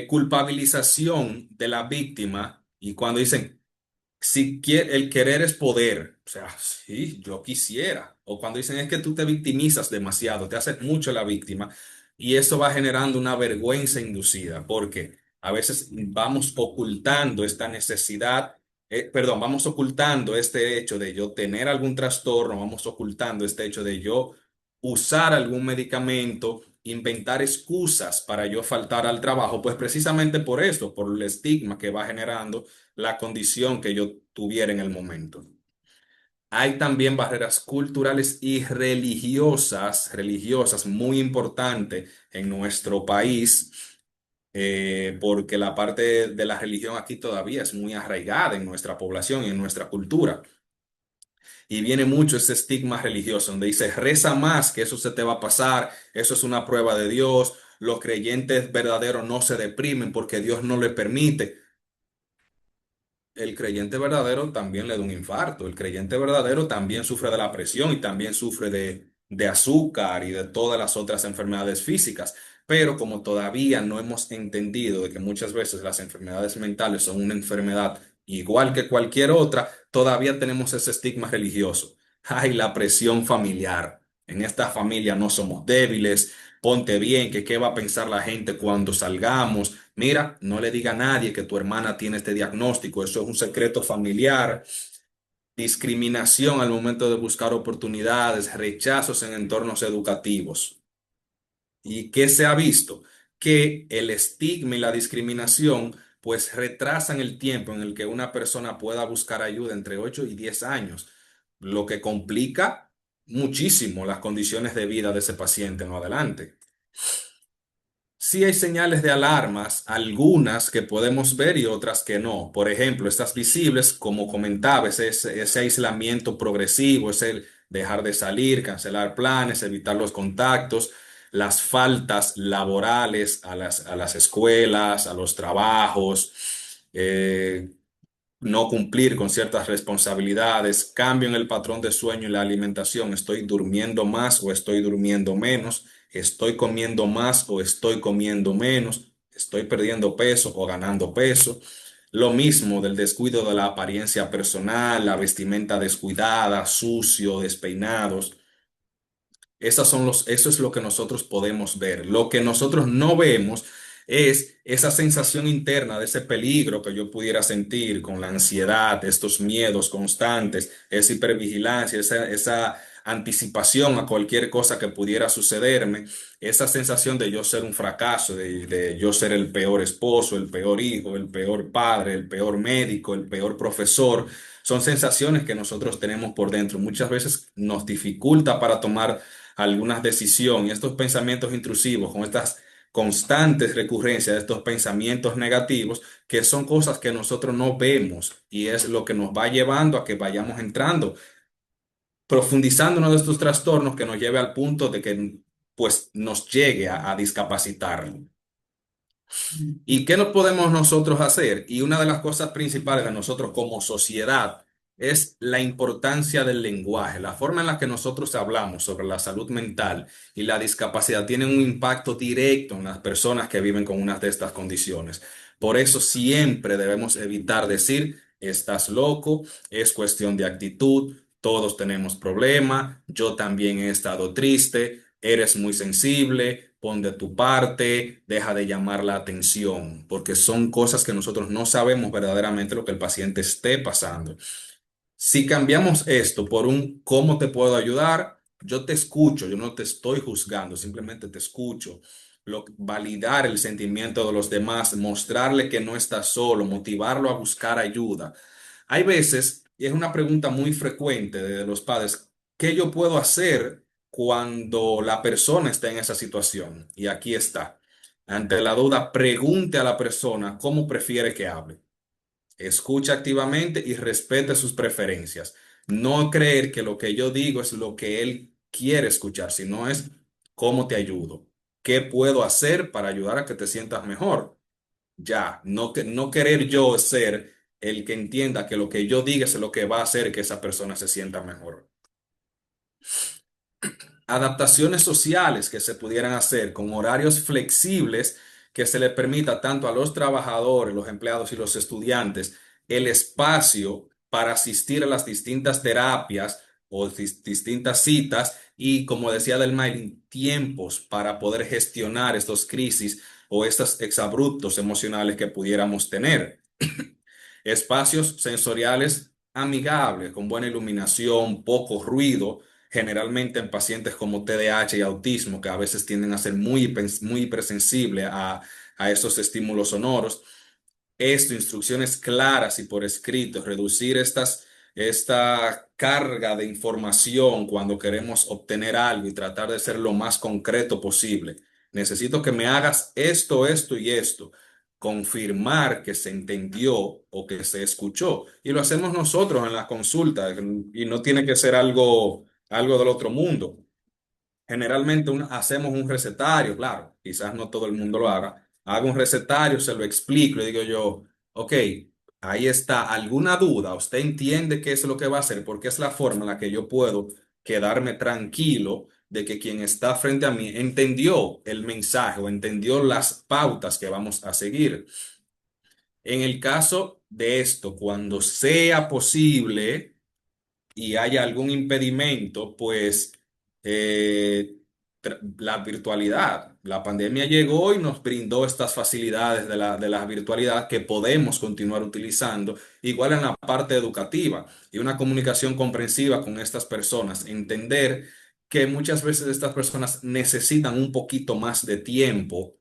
Culpabilización de la víctima y cuando dicen, si el querer es poder, o sea, sí, yo quisiera, o cuando dicen es que tú te victimizas demasiado, te haces mucho la víctima y eso va generando una vergüenza inducida porque a veces vamos ocultando esta necesidad, perdón, vamos ocultando este hecho de yo tener algún trastorno, vamos ocultando este hecho de yo usar algún medicamento, inventar excusas para yo faltar al trabajo, pues precisamente por esto, por el estigma que va generando la condición que yo tuviera en el momento. Hay también barreras culturales y religiosas muy importantes en nuestro país, porque la parte de la religión aquí todavía es muy arraigada en nuestra población y en nuestra cultura. Y viene mucho ese estigma religioso, donde dice, reza más, que eso se te va a pasar, eso es una prueba de Dios, los creyentes verdaderos no se deprimen porque Dios no le permite. El creyente verdadero también le da un infarto, el creyente verdadero también sufre de la presión y también sufre de azúcar y de todas las otras enfermedades físicas. Pero como todavía no hemos entendido de que muchas veces las enfermedades mentales son una enfermedad igual que cualquier otra, todavía tenemos ese estigma religioso. Hay la presión familiar. En esta familia no somos débiles. Ponte bien, que qué va a pensar la gente cuando salgamos. Mira, no le diga a nadie que tu hermana tiene este diagnóstico, eso es un secreto familiar. Discriminación al momento de buscar oportunidades, rechazos en entornos educativos. ¿Y qué se ha visto? Que el estigma y la discriminación pues retrasan el tiempo en el que una persona pueda buscar ayuda entre 8 y 10 años, lo que complica muchísimo las condiciones de vida de ese paciente en lo adelante. Sí hay señales de alarmas, algunas que podemos ver y otras que no. Por ejemplo, estas visibles, como comentaba, ese aislamiento progresivo, es el dejar de salir, cancelar planes, evitar los contactos, las faltas laborales a las escuelas, a los trabajos, eh, no cumplir con ciertas responsabilidades, cambio en el patrón de sueño y la alimentación, estoy durmiendo más o estoy durmiendo menos, estoy comiendo más o estoy comiendo menos, estoy perdiendo peso o ganando peso. Lo mismo del descuido de la apariencia personal, la vestimenta descuidada, sucio, despeinados. Eso es lo que nosotros podemos ver. Lo que nosotros no vemos es esa sensación interna de ese peligro que yo pudiera sentir con la ansiedad, estos miedos constantes, esa hipervigilancia, esa anticipación a cualquier cosa que pudiera sucederme, esa sensación de yo ser un fracaso, de yo ser el peor esposo, el peor hijo, el peor padre, el peor médico, el peor profesor. Son sensaciones que nosotros tenemos por dentro. Muchas veces nos dificulta para tomar algunas decisiones. Y estos pensamientos intrusivos, con estas constantes recurrencias de estos pensamientos negativos, que son cosas que nosotros no vemos y es lo que nos va llevando a que vayamos entrando, profundizando uno de estos trastornos que nos lleve al punto de que pues nos llegue a discapacitar. ¿Y qué nos podemos nosotros hacer? Y una de las cosas principales de nosotros como sociedad es la importancia del lenguaje. La forma en la que nosotros hablamos sobre la salud mental y la discapacidad tiene un impacto directo en las personas que viven con una de estas condiciones. Por eso siempre debemos evitar decir, estás loco, es cuestión de actitud, todos tenemos problemas, yo también he estado triste, eres muy sensible, pon de tu parte, deja de llamar la atención, porque son cosas que nosotros no sabemos verdaderamente lo que el paciente esté pasando. Si cambiamos esto por un ¿cómo te puedo ayudar? Yo te escucho, yo no te estoy juzgando, simplemente te escucho. Validar el sentimiento de los demás, mostrarle que no está solo, motivarlo a buscar ayuda. Hay veces, y es una pregunta muy frecuente de los padres, ¿qué yo puedo hacer cuando la persona está en esa situación? Y aquí está. Ante la duda, pregunte a la persona cómo prefiere que hable. Escucha activamente y respete sus preferencias. No creer que lo que yo digo es lo que él quiere escuchar, sino es cómo te ayudo. ¿Qué puedo hacer para ayudar a que te sientas mejor? Ya, no querer yo ser el que entienda que lo que yo diga es lo que va a hacer que esa persona se sienta mejor. Adaptaciones sociales que se pudieran hacer con horarios flexibles que se le permita tanto a los trabajadores, los empleados y los estudiantes el espacio para asistir a las distintas terapias o distintas citas y, como decía Del Mailin, tiempos para poder gestionar estos crisis o estos exabruptos emocionales que pudiéramos tener. Espacios sensoriales amigables, con buena iluminación, poco ruido, generalmente en pacientes como TDAH y autismo, que a veces tienden a ser muy hipersensibles a esos estímulos sonoros. Instrucciones claras y por escrito, reducir esta carga de información cuando queremos obtener algo y tratar de ser lo más concreto posible. Necesito que me hagas esto, esto y esto. Confirmar que se entendió o que se escuchó. Y lo hacemos nosotros en la consulta y no tiene que ser algo del otro mundo. Generalmente hacemos un recetario, claro, quizás no todo el mundo lo haga. Hago un recetario, se lo explico, le digo yo, ok, ahí está, ¿alguna duda? ¿Usted entiende qué es lo que va a hacer? Porque es la forma en la que yo puedo quedarme tranquilo de que quien está frente a mí entendió el mensaje o entendió las pautas que vamos a seguir. En el caso de esto, cuando sea posible y haya algún impedimento, pues la virtualidad. La pandemia llegó y nos brindó estas facilidades de la virtualidad que podemos continuar utilizando, igual en la parte educativa y una comunicación comprensiva con estas personas. Entender que muchas veces estas personas necesitan un poquito más de tiempo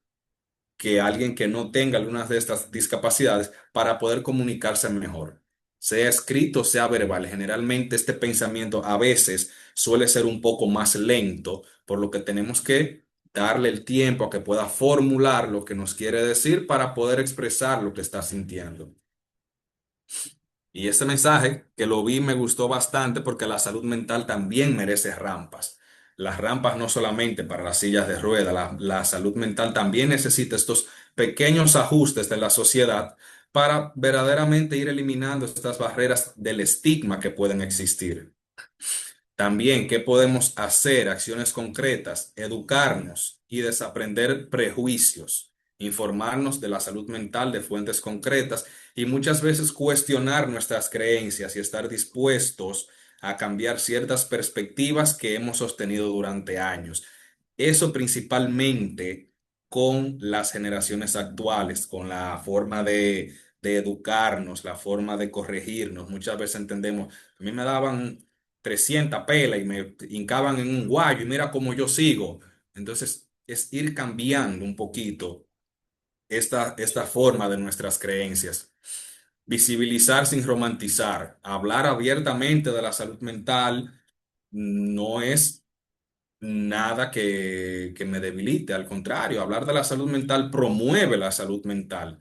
que alguien que no tenga algunas de estas discapacidades para poder comunicarse mejor, sea escrito, sea verbal. Generalmente este pensamiento a veces suele ser un poco más lento, por lo que tenemos que darle el tiempo a que pueda formular lo que nos quiere decir para poder expresar lo que está sintiendo. Y ese mensaje que lo vi me gustó bastante porque la salud mental también merece rampas. Las rampas no solamente para las sillas de ruedas, la salud mental también necesita estos pequeños ajustes de la sociedad para verdaderamente ir eliminando estas barreras del estigma que pueden existir. También, ¿qué podemos hacer? Acciones concretas, educarnos y desaprender prejuicios, informarnos de la salud mental de fuentes concretas y muchas veces cuestionar nuestras creencias y estar dispuestos a cambiar ciertas perspectivas que hemos sostenido durante años. Eso principalmente con las generaciones actuales, con la forma de educarnos, la forma de corregirnos. Muchas veces entendemos, a mí me daban 300 pelas y me hincaban en un guayo y mira cómo yo sigo. Entonces, es ir cambiando un poquito esta forma de nuestras creencias. Visibilizar sin romantizar, hablar abiertamente de la salud mental no es nada que me debilite, al contrario, hablar de la salud mental promueve la salud mental.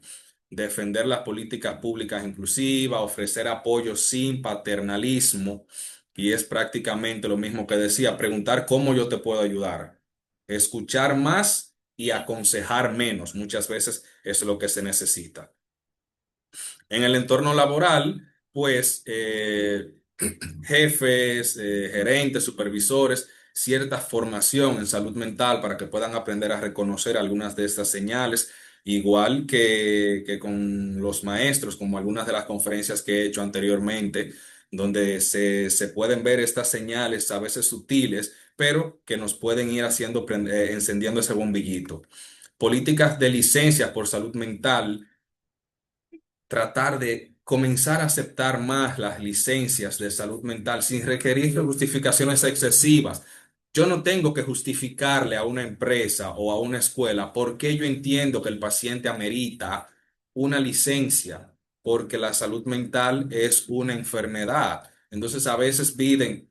Defender las políticas públicas inclusivas, ofrecer apoyo sin paternalismo, y es prácticamente lo mismo que decía, preguntar cómo yo te puedo ayudar, escuchar más y aconsejar menos, muchas veces es lo que se necesita. En el entorno laboral, pues jefes, gerentes, supervisores, cierta formación en salud mental para que puedan aprender a reconocer algunas de estas señales, igual que con los maestros, como algunas de las conferencias que he hecho anteriormente, donde se pueden ver estas señales a veces sutiles, pero que nos pueden ir haciendo, encendiendo ese bombillito. Políticas de licencias por salud mental, tratar de comenzar a aceptar más las licencias de salud mental sin requerir justificaciones excesivas. Yo no tengo que justificarle a una empresa o a una escuela por qué yo entiendo que el paciente amerita una licencia, porque la salud mental es una enfermedad. Entonces a veces piden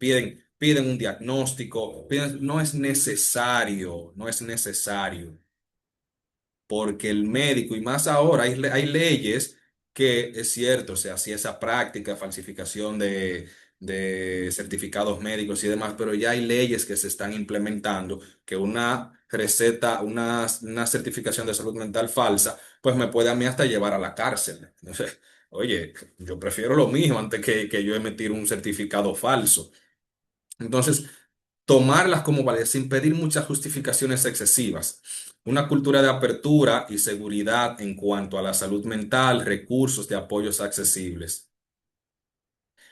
un diagnóstico, no es necesario, no es necesario porque el médico, y más ahora, hay leyes que es cierto, se hacía esa práctica, falsificación de certificados médicos y demás, pero ya hay leyes que se están implementando que una receta, una certificación de salud mental falsa, pues me puede a mí hasta llevar a la cárcel. Entonces, oye, yo prefiero lo mismo antes que yo emitir un certificado falso. Entonces, tomarlas como válidas sin pedir muchas justificaciones excesivas. Una cultura de apertura y seguridad en cuanto a la salud mental, recursos de apoyos accesibles.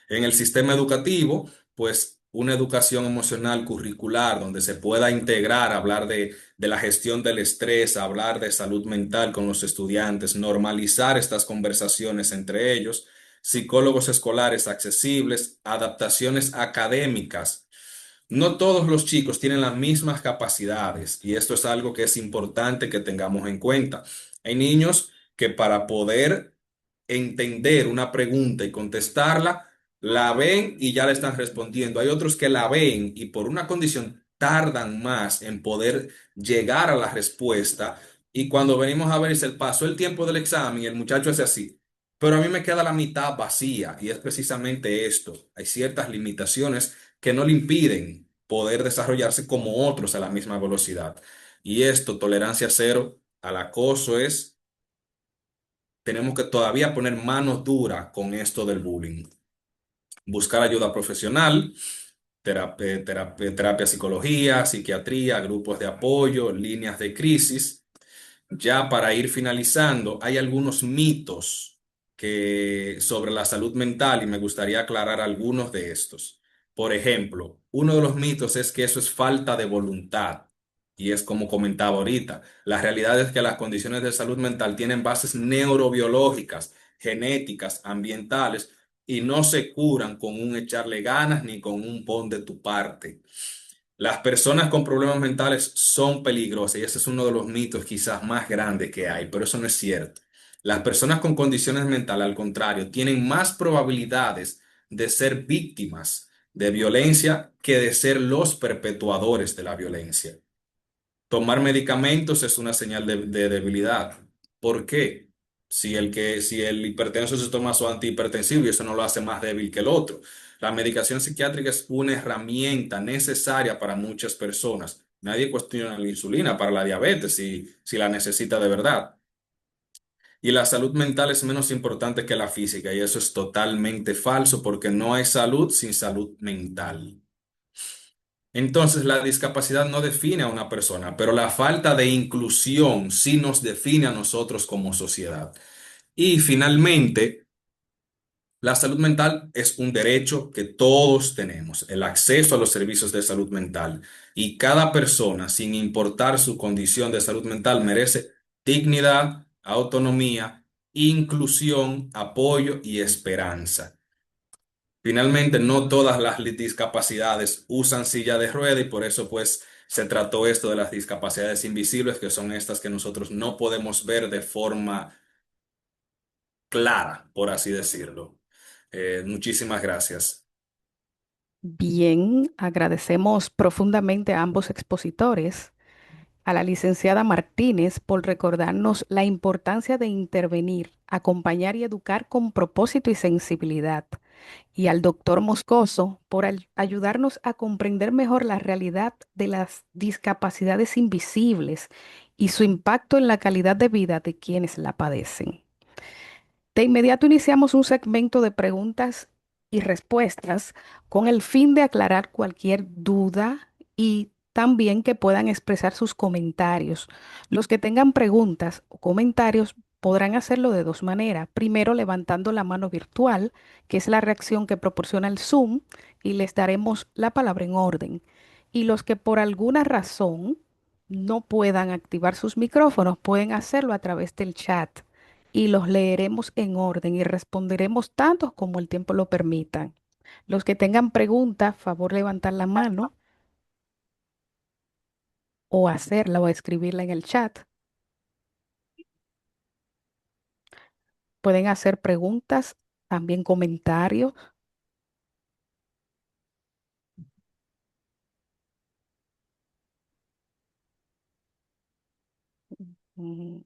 En el sistema educativo, pues una educación emocional curricular donde se pueda integrar, hablar de la gestión del estrés, hablar de salud mental con los estudiantes, normalizar estas conversaciones entre ellos, psicólogos escolares accesibles, adaptaciones académicas. No todos los chicos tienen las mismas capacidades y esto es algo que es importante que tengamos en cuenta. Hay niños que para poder entender una pregunta y contestarla, la ven y ya le están respondiendo. Hay otros que la ven y por una condición tardan más en poder llegar a la respuesta y cuando venimos a ver se pasó el tiempo del examen y el muchacho hace así. Pero a mí me queda la mitad vacía y es precisamente esto. Hay ciertas limitaciones que no le impiden poder desarrollarse como otros a la misma velocidad. Y esto, tolerancia cero al acoso tenemos que todavía poner manos duras con esto del bullying. Buscar ayuda profesional, terapia, psicología, psiquiatría, grupos de apoyo, líneas de crisis. Ya para ir finalizando, hay algunos mitos sobre la salud mental y me gustaría aclarar algunos de estos. Por ejemplo, uno de los mitos es que eso es falta de voluntad. Y es como comentaba ahorita, la realidad es que las condiciones de salud mental tienen bases neurobiológicas, genéticas, ambientales, y no se curan con un echarle ganas ni con un pon de tu parte. Las personas con problemas mentales son peligrosas y ese es uno de los mitos quizás más grandes que hay, pero eso no es cierto. Las personas con condiciones mentales, al contrario, tienen más probabilidades de ser víctimas de violencia que de ser los perpetuadores de la violencia. Tomar medicamentos es una señal de debilidad. ¿Por qué? Si el hipertenso se toma su antihipertensivo y eso no lo hace más débil que el otro. La medicación psiquiátrica es una herramienta necesaria para muchas personas. Nadie cuestiona la insulina para la diabetes si la necesita de verdad. Y la salud mental es menos importante que la física y eso es totalmente falso porque no hay salud sin salud mental. Entonces, la discapacidad no define a una persona, pero la falta de inclusión sí nos define a nosotros como sociedad. Y finalmente, La salud mental es un derecho que todos tenemos, el acceso a los servicios de salud mental. Y cada persona, sin importar su condición de salud mental, merece dignidad, autonomía, inclusión, apoyo y esperanza. Finalmente, no todas las discapacidades usan silla de rueda y por eso pues se trató esto de las discapacidades invisibles, que son estas que nosotros no podemos ver de forma clara, por así decirlo. Muchísimas gracias. Bien, agradecemos profundamente a ambos expositores, a la licenciada Martínez por recordarnos la importancia de intervenir, acompañar y educar con propósito y sensibilidad, y al doctor Moscoso por ayudarnos a comprender mejor la realidad de las discapacidades invisibles y su impacto en la calidad de vida de quienes la padecen. De inmediato iniciamos un segmento de preguntas y respuestas con el fin de aclarar cualquier duda y también que puedan expresar sus comentarios. Los que tengan preguntas o comentarios podrán hacerlo de dos maneras. Primero, levantando la mano virtual, que es la reacción que proporciona el Zoom, y les daremos la palabra en orden. Y los que por alguna razón no puedan activar sus micrófonos, pueden hacerlo a través del chat y los leeremos en orden y responderemos tantos como el tiempo lo permita. Los que tengan preguntas, favor levantar la mano o hacerla o escribirla en el chat. Pueden hacer preguntas, también comentarios. Mm,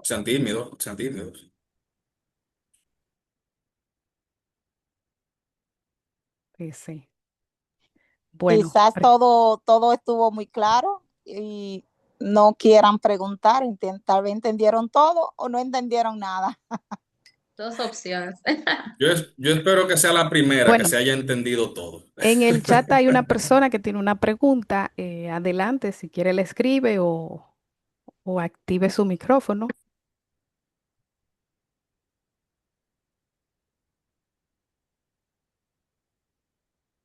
Sean tímidos, sean tímidos. sí. Bueno, Quizás todo estuvo muy claro y no quieran preguntar, tal vez entendieron todo o no entendieron nada. Dos opciones. Yo espero que sea la primera, que bueno, se haya entendido todo. en el chat hay una persona que tiene una pregunta. Adelante, si quiere le escribe o active su micrófono.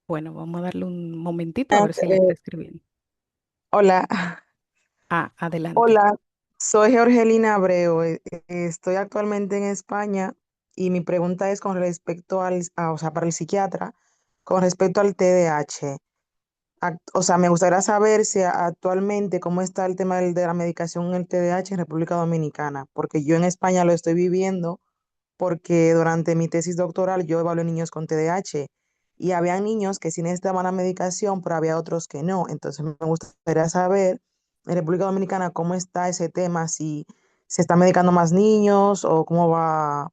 Bueno, vamos a darle un momentito a ver si ella está escribiendo. Hola, Ah, adelante. hola, soy Jorgelina Abreu. Estoy actualmente en España y mi pregunta es con respecto o sea, para el psiquiatra, con respecto al TDAH. O sea, me gustaría saber si actualmente cómo está el tema de la medicación en el TDAH en República Dominicana, porque yo en España lo estoy viviendo porque durante mi tesis doctoral yo evalué niños con TDAH y había niños que sí necesitaban la medicación, pero había otros que no. Entonces me gustaría saber en República Dominicana cómo está ese tema, si se están medicando más niños o cómo va,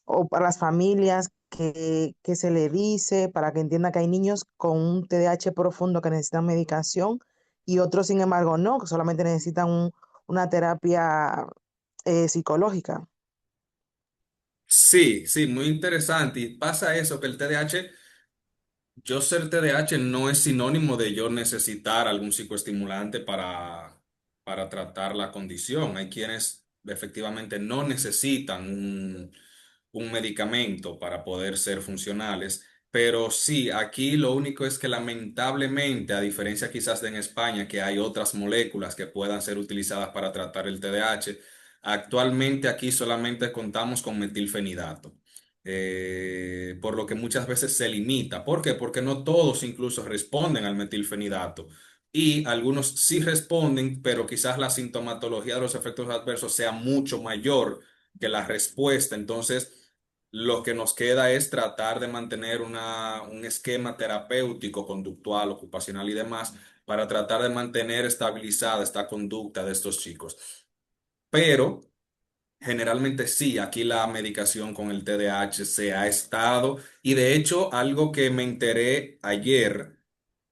o para las familias, qué se le dice para que entienda que hay niños con un TDAH profundo que necesitan medicación y otros, sin embargo, no, que solamente necesitan una terapia psicológica. Sí, sí, muy interesante. Y pasa eso, que el TDAH, yo ser TDAH no es sinónimo de yo necesitar algún psicoestimulante para tratar la condición. Hay quienes efectivamente no necesitan un medicamento para poder ser funcionales. Pero sí, aquí lo único es que lamentablemente, a diferencia quizás de en España, que hay otras moléculas que puedan ser utilizadas para tratar el TDAH, actualmente aquí solamente contamos con metilfenidato. Por lo que muchas veces se limita. ¿Por qué? Porque no todos incluso responden al metilfenidato. Y algunos sí responden, pero quizás la sintomatología de los efectos adversos sea mucho mayor que la respuesta. Entonces, lo que nos queda es tratar de mantener un esquema terapéutico, conductual, ocupacional y demás para tratar de mantener estabilizada esta conducta de estos chicos. Pero generalmente sí, aquí la medicación con el TDAH se ha estado y de hecho algo que me enteré ayer,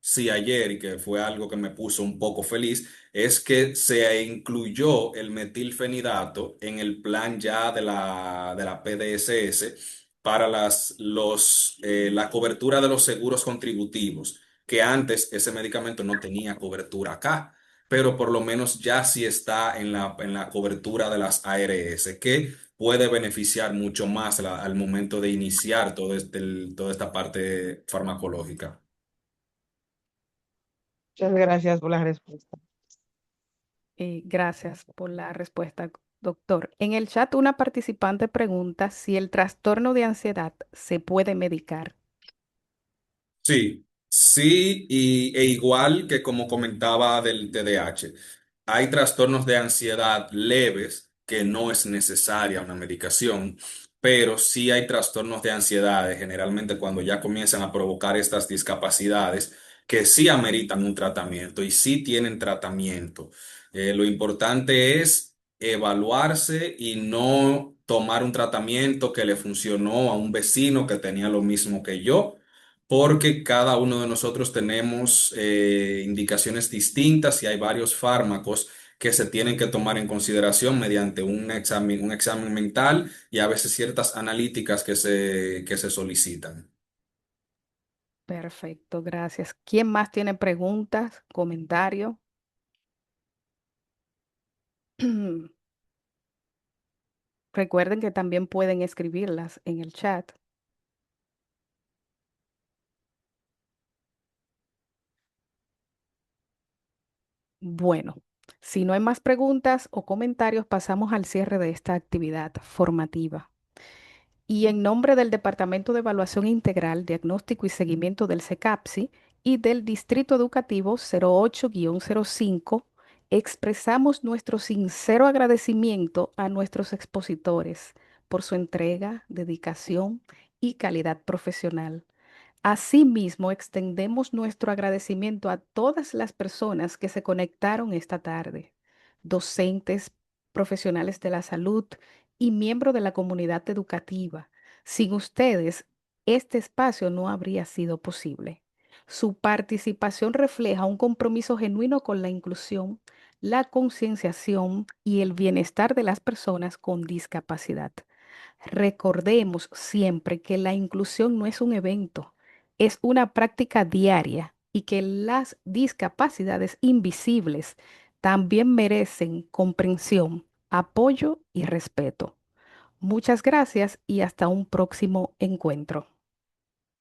sí ayer y que fue algo que me puso un poco feliz, es que se incluyó el metilfenidato en el plan ya de la PDSS para la cobertura de los seguros contributivos, que antes ese medicamento no tenía cobertura acá, pero por lo menos ya sí está en la cobertura de las ARS, que puede beneficiar mucho más al momento de iniciar toda esta parte farmacológica. Muchas gracias por la respuesta. Gracias por la respuesta, doctor. En el chat, una participante pregunta si el trastorno de ansiedad se puede medicar. Sí, sí, e igual que como comentaba del TDAH, hay trastornos de ansiedad leves que no es necesaria una medicación, pero sí hay trastornos de ansiedad, generalmente cuando ya comienzan a provocar estas discapacidades, que sí ameritan un tratamiento y sí tienen tratamiento. Lo importante es evaluarse y no tomar un tratamiento que le funcionó a un vecino que tenía lo mismo que yo porque cada uno de nosotros tenemos indicaciones distintas y hay varios fármacos que se tienen que tomar en consideración mediante un examen mental y a veces ciertas analíticas que se solicitan. Perfecto, gracias. ¿Quién más tiene preguntas, comentarios? Recuerden que también pueden escribirlas en el chat. Bueno, si no hay más preguntas o comentarios, pasamos al cierre de esta actividad formativa. Y en nombre del Departamento de Evaluación Integral, Diagnóstico y Seguimiento del CECAPSI y del Distrito Educativo 08-05, expresamos nuestro sincero agradecimiento a nuestros expositores por su entrega, dedicación y calidad profesional. Asimismo, extendemos nuestro agradecimiento a todas las personas que se conectaron esta tarde, docentes, profesionales de la salud y miembros de la comunidad educativa. Sin ustedes, este espacio no habría sido posible. Su participación refleja un compromiso genuino con la inclusión, la concienciación y el bienestar de las personas con discapacidad. Recordemos siempre que la inclusión no es un evento, es una práctica diaria y que las discapacidades invisibles también merecen comprensión, apoyo y respeto. Muchas gracias y hasta un próximo encuentro.